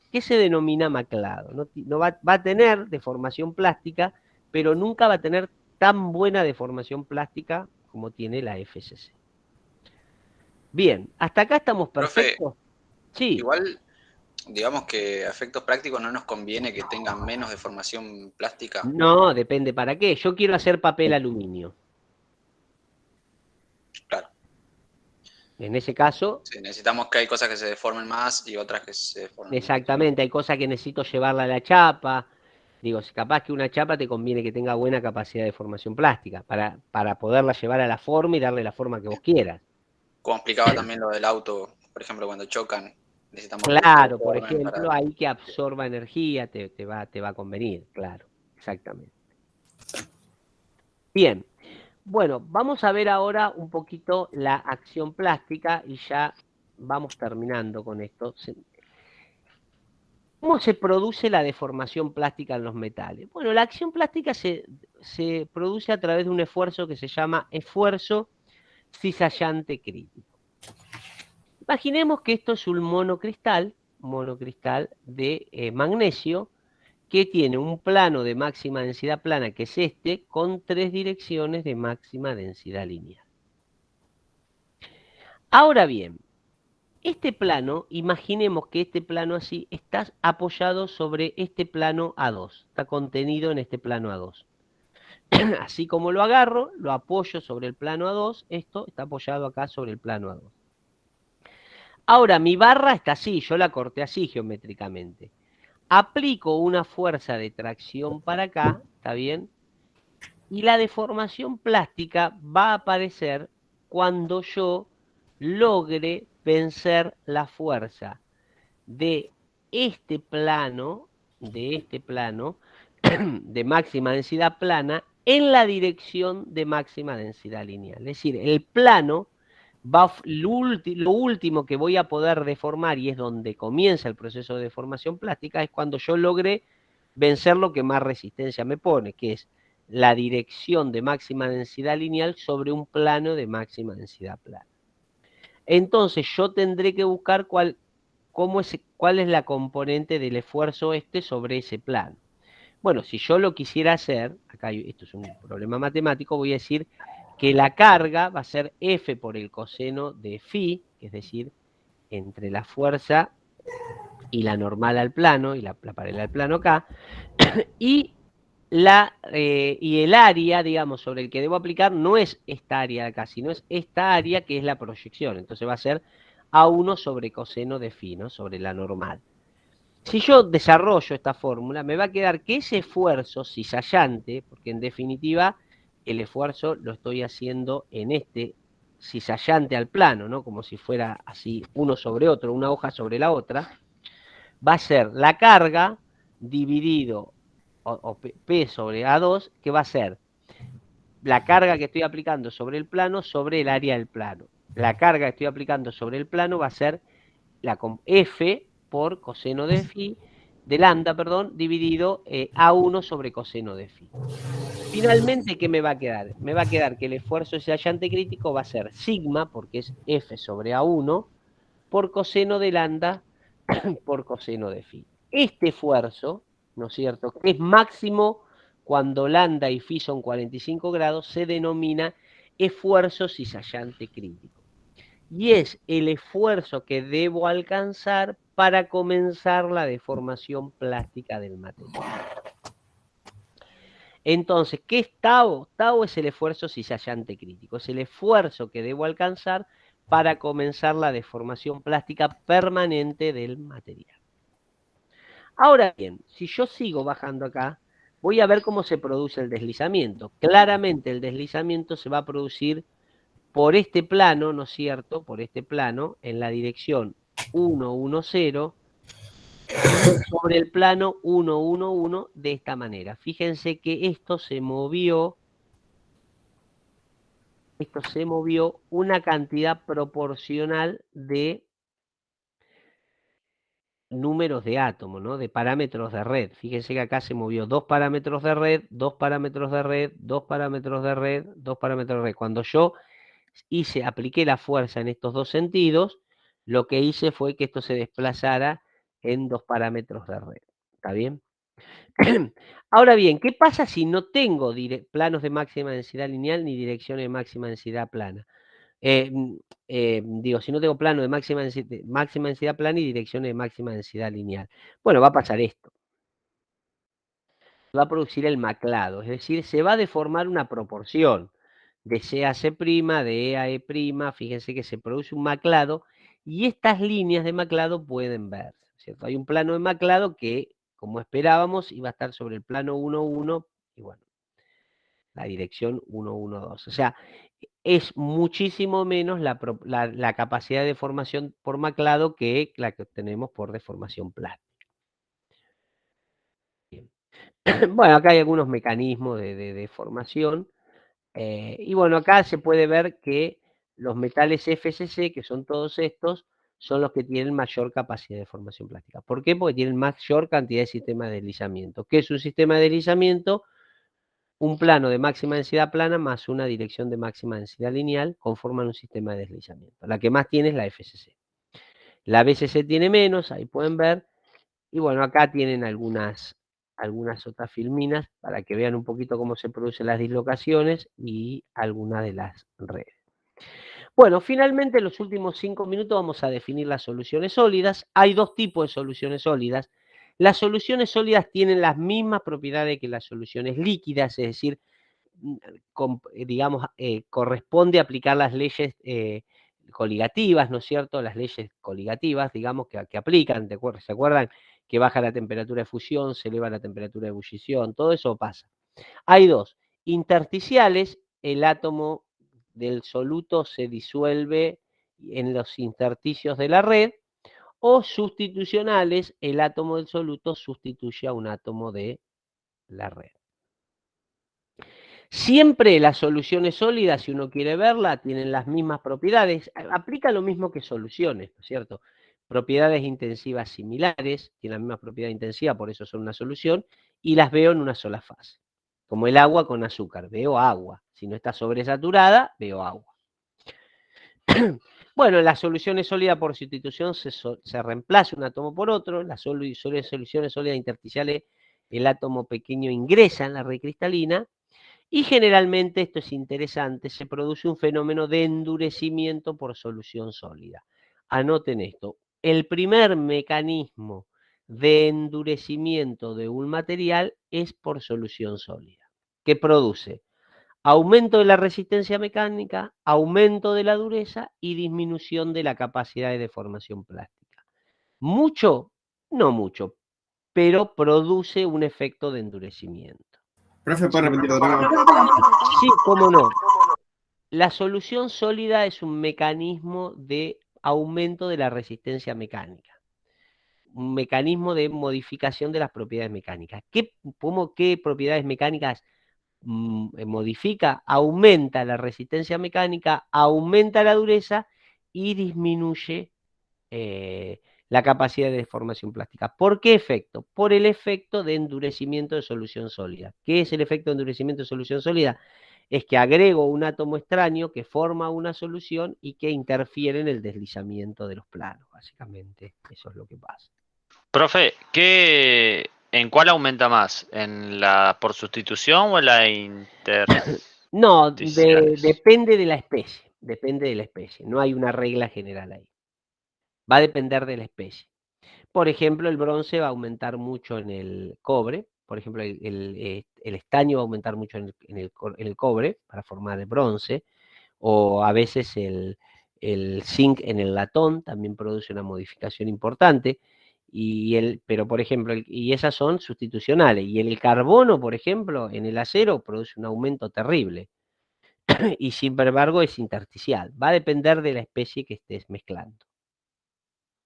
que se denomina maclado. No va a tener deformación plástica, pero nunca va a tener tan buena deformación plástica como tiene la FCC. Bien, hasta acá estamos perfectos. Profe, sí. Igual, digamos que a efectos prácticos no nos conviene que tengan menos deformación plástica. No, depende para qué. Yo quiero hacer papel aluminio. Claro. En ese caso... Sí, necesitamos que hay cosas que se deformen más y otras que se deformen. Exactamente, hay cosas que necesito llevarla a la chapa. Digo, si capaz que una chapa te conviene que tenga buena capacidad de formación plástica para poderla llevar a la forma y darle la forma que vos quieras. Como explicaba también lo del auto, por ejemplo, cuando chocan, necesitamos... Claro, por ejemplo, ahí que absorba energía te va a convenir, claro, exactamente. Bien, bueno, vamos a ver ahora un poquito la acción plástica y ya vamos terminando con esto. ¿Cómo se produce la deformación plástica en los metales? Bueno, la acción plástica se produce a través de un esfuerzo que se llama esfuerzo cizallante crítico. Imaginemos que esto es un monocristal de magnesio, que tiene un plano de máxima densidad plana, que es este, con 3 direcciones de máxima densidad lineal. Ahora bien, este plano, imaginemos que este plano así está apoyado sobre este plano A2, está contenido en este plano A2. Así como lo agarro, lo apoyo sobre el plano A2, esto está apoyado acá sobre el plano A2. Ahora, mi barra está así, yo la corté así geométricamente. Aplico una fuerza de tracción para acá, ¿está bien? Y la deformación plástica va a aparecer cuando yo logre vencer la fuerza de este plano de máxima densidad plana en la dirección de máxima densidad lineal. Es decir, el plano lo último que voy a poder deformar, y es donde comienza el proceso de deformación plástica, es cuando yo logre vencer lo que más resistencia me pone, que es la dirección de máxima densidad lineal sobre un plano de máxima densidad plana. Entonces yo tendré que buscar cuál es la componente del esfuerzo sobre ese plano. Bueno, si yo lo quisiera hacer, acá esto es un problema matemático, voy a decir que la carga va a ser F por el coseno de phi, es decir, entre la fuerza y la normal al plano, y la paralela al plano acá, y el área, digamos, sobre el que debo aplicar no es esta área de acá, sino es esta área que es la proyección. Entonces va a ser A1 sobre coseno de phi, ¿no? Sobre la normal. Si yo desarrollo esta fórmula, me va a quedar que ese esfuerzo cizallante, porque en definitiva el esfuerzo lo estoy haciendo en este cizallante al plano, ¿no? Como si fuera así uno sobre otro, una hoja sobre la otra, va a ser la carga dividido o P sobre A2, que va a ser la carga que estoy aplicando sobre el plano sobre el área del plano. La carga que estoy aplicando sobre el plano va a ser la F por coseno de phi, de lambda, perdón, dividido A1 sobre coseno de phi. Finalmente, ¿qué me va a quedar? Me va a quedar que el esfuerzo cizallante crítico va a ser sigma, porque es F sobre A1, por coseno de lambda por coseno de phi. Este esfuerzo, ¿no es cierto?, que es máximo cuando lambda y phi son 45 grados, se denomina esfuerzo cizallante crítico. Y es el esfuerzo que debo alcanzar para comenzar la deformación plástica del material. Entonces, ¿qué es tau? Tau es el esfuerzo cizallante crítico, es el esfuerzo que debo alcanzar para comenzar la deformación plástica permanente del material. Ahora bien, si yo sigo bajando acá, voy a ver cómo se produce el deslizamiento. Claramente el deslizamiento se va a producir por este plano, ¿no es cierto? Por este plano, en la dirección 1, 1, 0, sobre el plano 1, 1, 1, de esta manera. Fíjense que esto se movió una cantidad proporcional de números de átomos, ¿no? De parámetros de red. Fíjense que acá se movió 2 parámetros de red, 2 parámetros de red, 2 parámetros de red, 2 parámetros de red. Cuando yo apliqué la fuerza en estos dos sentidos, lo que hice fue que esto se desplazara en 2 parámetros de red. ¿Está bien? Ahora bien, ¿qué pasa si no tengo planos de máxima densidad lineal ni direcciones de máxima densidad plana? Si no tengo plano de máxima densidad plana y direcciones de máxima densidad lineal. Bueno, va a pasar esto. Va a producir el maclado, es decir, se va a deformar una proporción de C a C', de E a E', fíjense que se produce un maclado y estas líneas de maclado pueden verse, ¿cierto? Hay un plano de maclado que, como esperábamos, iba a estar sobre el plano 1, 1 y bueno, la dirección 1, 1, 2. O sea, es muchísimo menos la capacidad de deformación por maclado que la que obtenemos por deformación plástica. Bien. Bueno, acá hay algunos mecanismos de deformación. Y bueno, acá se puede ver que los metales FCC, que son todos estos, son los que tienen mayor capacidad de deformación plástica. ¿Por qué? Porque tienen mayor cantidad de sistemas de deslizamiento. ¿Qué es un sistema de deslizamiento? Un plano de máxima densidad plana más una dirección de máxima densidad lineal conforman un sistema de deslizamiento. La que más tiene es la FCC. La BCC tiene menos, ahí pueden ver. Y bueno, acá tienen algunas otras filminas para que vean un poquito cómo se producen las dislocaciones y algunas de las redes. Bueno, finalmente en los últimos 5 minutos vamos a definir las soluciones sólidas. Hay dos tipos de soluciones sólidas. Las soluciones sólidas tienen las mismas propiedades que las soluciones líquidas, es decir, corresponde aplicar las leyes coligativas, ¿no es cierto? Las leyes coligativas, digamos, que aplican, ¿se acuerdan? Que baja la temperatura de fusión, se eleva la temperatura de ebullición, todo eso pasa. Hay dos, intersticiales, el átomo del soluto se disuelve en los intersticios de la red, o sustitucionales, el átomo del soluto sustituye a un átomo de la red. Siempre las soluciones sólidas, si uno quiere verla, tienen las mismas propiedades, aplica lo mismo que soluciones, ¿no es cierto? Propiedades intensivas similares, tienen la misma propiedad intensiva, por eso son una solución, y las veo en una sola fase. Como el agua con azúcar, veo agua. Si no está sobresaturada, veo agua. Bueno, en las soluciones sólidas por sustitución se reemplaza un átomo por otro. En las soluciones sólidas intersticiales, el átomo pequeño ingresa en la red cristalina. Y generalmente, esto es interesante, se produce un fenómeno de endurecimiento por solución sólida. Anoten esto. El primer mecanismo de endurecimiento de un material es por solución sólida. ¿Qué produce? Aumento de la resistencia mecánica, aumento de la dureza y disminución de la capacidad de deformación plástica. ¿Mucho? No mucho, pero produce un efecto de endurecimiento. Profe, ¿puede repetir de nuevo? Sí, cómo no. La solución sólida es un mecanismo de aumento de la resistencia mecánica. Un mecanismo de modificación de las propiedades mecánicas. ¿Qué propiedades mecánicas modifica? Aumenta la resistencia mecánica, aumenta la dureza y disminuye la capacidad de deformación plástica. ¿Por qué efecto? Por el efecto de endurecimiento de solución sólida. ¿Qué es el efecto de endurecimiento de solución sólida? Es que agrego un átomo extraño que forma una solución y que interfiere en el deslizamiento de los planos, básicamente. Eso es lo que pasa. Profe, ¿qué ¿En cuál aumenta más? ¿En la por sustitución o en la No, intersticiales? depende de la especie, depende de la especie, no hay una regla general ahí. Va a depender de la especie. Por ejemplo, el bronce va a aumentar mucho en el cobre, por ejemplo, el estaño va a aumentar mucho en el cobre para formar el bronce, o a veces el zinc en el latón también produce una modificación importante, pero por ejemplo, y esas son sustitucionales, y el carbono, por ejemplo, en el acero produce un aumento terrible, y sin embargo es intersticial, va a depender de la especie que estés mezclando,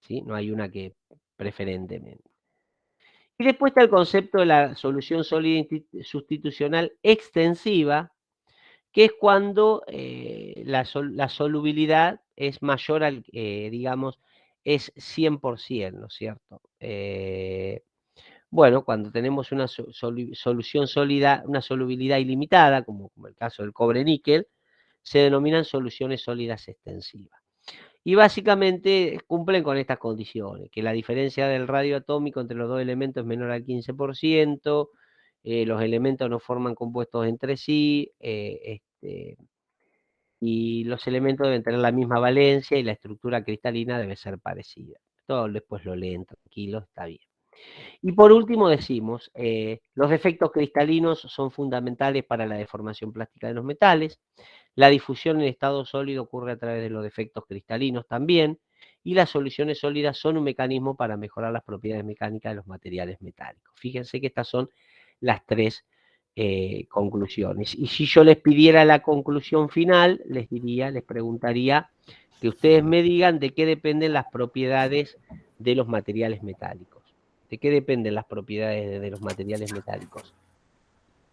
¿sí? No hay una que preferentemente. Y después está el concepto de la solución sólida sustitucional extensiva, que es cuando la solubilidad es mayor digamos, es 100%, ¿no es cierto? Bueno, cuando tenemos una solución sólida, una solubilidad ilimitada, como el caso del cobre-níquel, se denominan soluciones sólidas extensivas. Y básicamente cumplen con estas condiciones, que la diferencia del radio atómico entre los dos elementos es menor al 15%, los elementos no forman compuestos entre sí, y los elementos deben tener la misma valencia y la estructura cristalina debe ser parecida. Todo después lo leen tranquilo, está bien. Y por último decimos, los defectos cristalinos son fundamentales para la deformación plástica de los metales. La difusión en estado sólido ocurre a través de los defectos cristalinos también, y las soluciones sólidas son un mecanismo para mejorar las propiedades mecánicas de los materiales metálicos. Fíjense que estas son las tres conclusiones. Y si yo les pidiera la conclusión final, les preguntaría que ustedes me digan de qué dependen las propiedades de los materiales metálicos. ¿De qué dependen las propiedades de los materiales metálicos?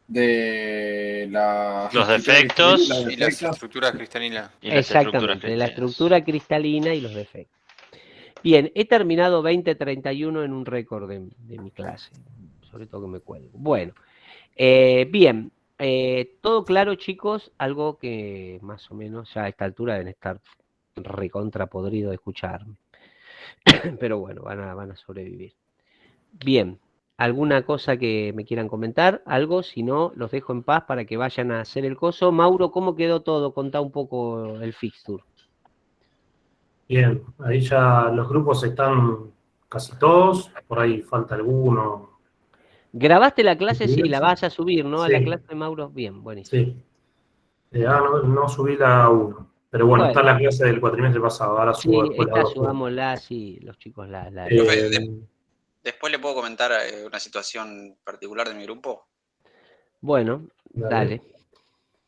De la Los defectos y las estructuras cristalinas. Exactamente, de la estructura cristalina y los defectos. Bien, he terminado 20:31 en un récord de mi clase, sobre todo que me cuelgo. Bueno, bien, todo claro, chicos, algo que más o menos ya a esta altura deben estar recontra podrido de escucharme. Pero bueno, van a sobrevivir. Bien, ¿alguna cosa que me quieran comentar? ¿Algo? Si no, los dejo en paz para que vayan a hacer el coso. Mauro, ¿cómo quedó todo? Contá un poco el fixture. Bien, ahí ya los grupos están casi todos, por ahí falta alguno. ¿Grabaste la clase? Sí, la vas a subir, ¿no? A la Sí. clase de Mauro. Bien, buenísimo. Sí. No subí la 1, pero bueno, está la clase del cuatrimestre pasado, ahora subo Sí, después la esta 2. subámosla, sí, los chicos la Profe, después le puedo comentar una situación particular de mi grupo. Bueno, dale.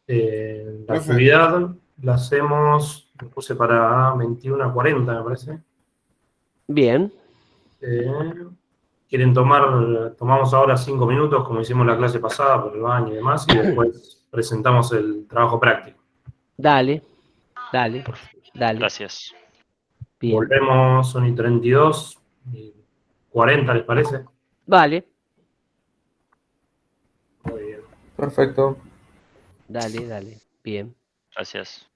La actividad la hacemos, lo puse para 21:40, me parece. Bien. ¿Quieren tomamos ahora 5 minutos, como hicimos la clase pasada, por el baño y demás, y después presentamos el trabajo práctico? Dale. Gracias. Bien. Volvemos, son y 32:40, ¿les parece? Vale. Muy bien. Perfecto. Dale. Bien. Gracias.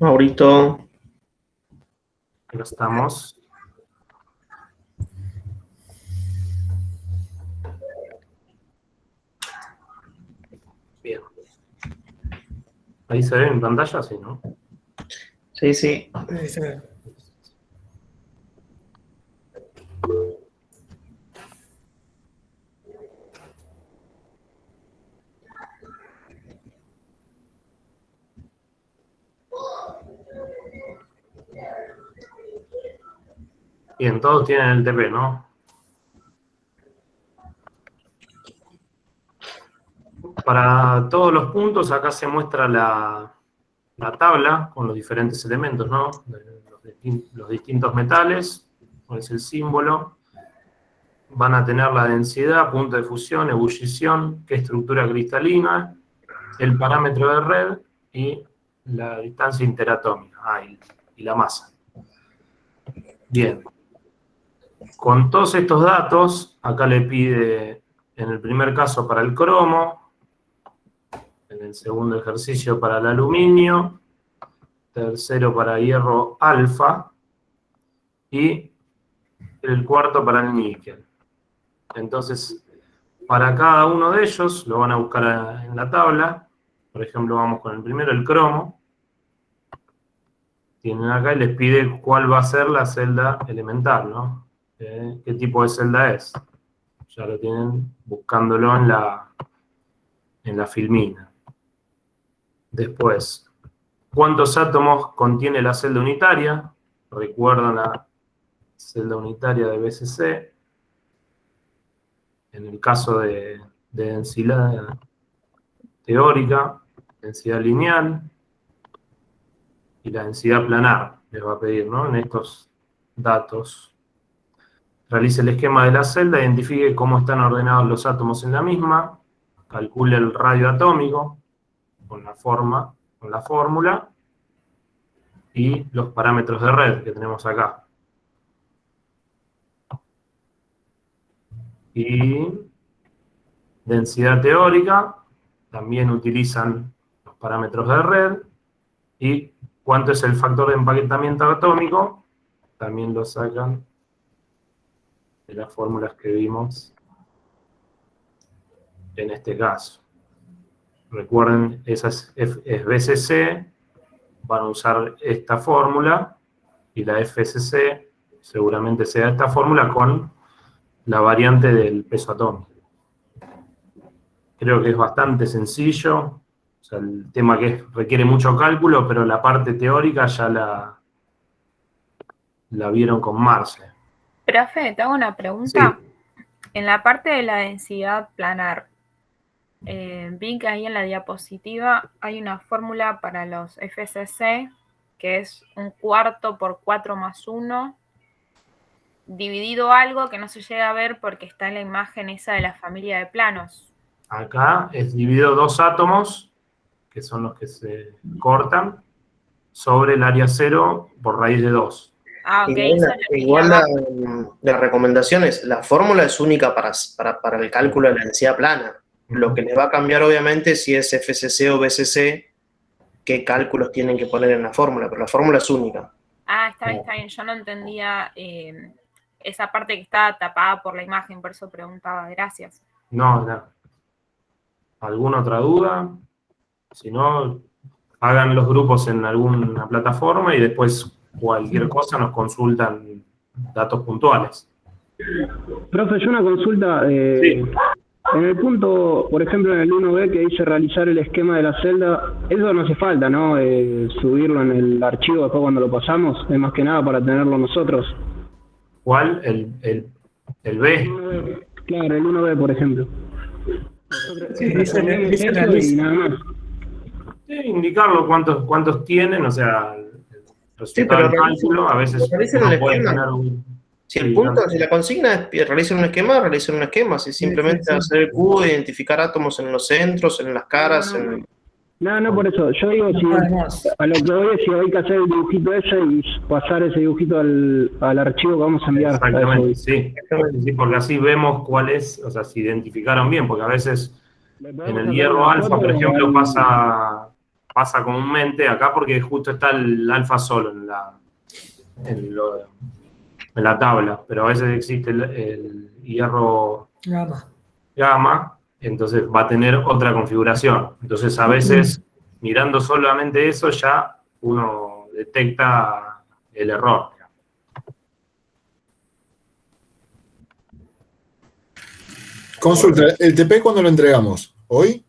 Maurito. Acá estamos. Bien. Ahí se ve en pantalla, sí, ¿no? Sí, sí. Bien, todos tienen el TP, ¿no? Para todos los puntos, acá se muestra la tabla con los diferentes elementos, ¿no? Los distintos metales, cuál es el símbolo. Van a tener la densidad, punto de fusión, ebullición, qué estructura cristalina, el parámetro de red y la distancia interatómica, y la masa. Bien. Con todos estos datos, acá le pide, en el primer caso para el cromo, en el segundo ejercicio para el aluminio, tercero para hierro alfa, y el cuarto para el níquel. Entonces, para cada uno de ellos, lo van a buscar en la tabla. Por ejemplo, vamos con el primero, el cromo. Tienen acá y les pide cuál va a ser la celda elemental, ¿no? ¿Qué tipo de celda es? Ya lo tienen buscándolo en la filmina. Después, ¿cuántos átomos contiene la celda unitaria? Recuerdan la celda unitaria de BCC. En el caso de densidad teórica, densidad lineal y la densidad planar, les va a pedir, ¿no? En estos datos. Realice el esquema de la celda, identifique cómo están ordenados los átomos en la misma, calcule el radio atómico con la fórmula y los parámetros de red que tenemos acá. Y densidad teórica, también utilizan los parámetros de red, y cuánto es el factor de empaquetamiento atómico, también lo sacan de las fórmulas que vimos en este caso. Recuerden, esa es BCC, van a usar esta fórmula, y la FCC seguramente sea esta fórmula con la variante del peso atómico. Creo que es bastante sencillo, o sea, el tema que requiere mucho cálculo, pero la parte teórica ya la vieron con Marce. Profe, te hago una pregunta. Sí. En la parte de la densidad planar, vi que ahí en la diapositiva hay una fórmula para los FCC, que es 1/4 por 4 más 1, dividido algo que no se llega a ver porque está en la imagen esa de la familia de planos. Acá es dividido dos átomos, que son los que se cortan, sobre el área 0 por raíz de 2. Ah, ok. Igual la recomendación es, la fórmula es única para el cálculo de la densidad plana. Lo que les va a cambiar, obviamente, si es FCC o BCC, qué cálculos tienen que poner en la fórmula, pero la fórmula es única. Ah, está bien. Yo no entendía esa parte que estaba tapada por la imagen, por eso preguntaba. Gracias. No. ¿Alguna otra duda? Si no, hagan los grupos en alguna plataforma y después cualquier cosa nos consultan datos puntuales. Profe, yo una consulta. Sí. En el punto, por ejemplo, en el 1B que dice realizar el esquema de la celda, eso no hace falta, ¿no? Subirlo en el archivo después cuando lo pasamos, es más que nada para tenerlo nosotros. ¿Cuál? ¿El B? Claro, el 1B, por ejemplo. Sí, y nada más. Sí, indicarlo cuántos tienen, o sea, el resultado del cálculo, a veces uno puede tener si la consigna es realicen un esquema, si simplemente hacer el cubo, identificar átomos en los centros, en las caras. No, por eso. Yo digo, a lo que voy es si hay que hacer el dibujito ese y pasar ese dibujito al archivo que vamos a enviar. Exactamente, sí, porque así vemos cuál es, o sea, si identificaron bien, porque a veces en el hierro alfa, por ejemplo, pasa pasa comúnmente acá porque justo está el alfa solo en la tabla, pero a veces existe el hierro gamma, entonces va a tener otra configuración. Entonces a veces, mirando solamente eso, ya uno detecta el error. Consulta, ¿el TP cuándo lo entregamos? ¿Hoy?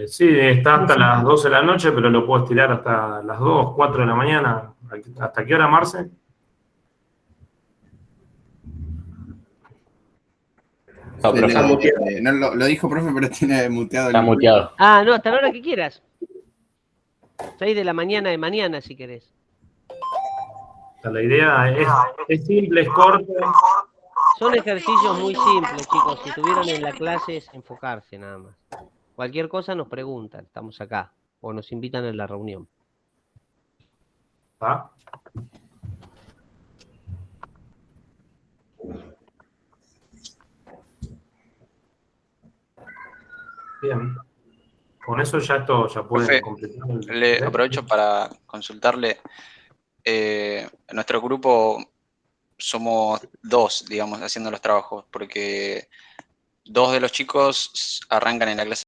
Sí, está hasta las 12 de la noche, pero lo puedo estirar hasta las 2, 4 de la mañana. ¿Hasta qué hora, Marce? No, lo dijo, profe, pero tiene muteado. Está muteado. Ah, no, hasta la hora que quieras. 6 de la mañana de mañana, si querés. La idea es simple, es corto. Son ejercicios muy simples, chicos. Si tuvieron en la clase es enfocarse nada más. Cualquier cosa nos preguntan, estamos acá. O nos invitan a la reunión. ¿Ah? Bien. Con eso ya pueden Profe, completar. le aprovecho para consultarle. En nuestro grupo somos 2, digamos, haciendo los trabajos, porque 2 de los chicos arrancan en la clase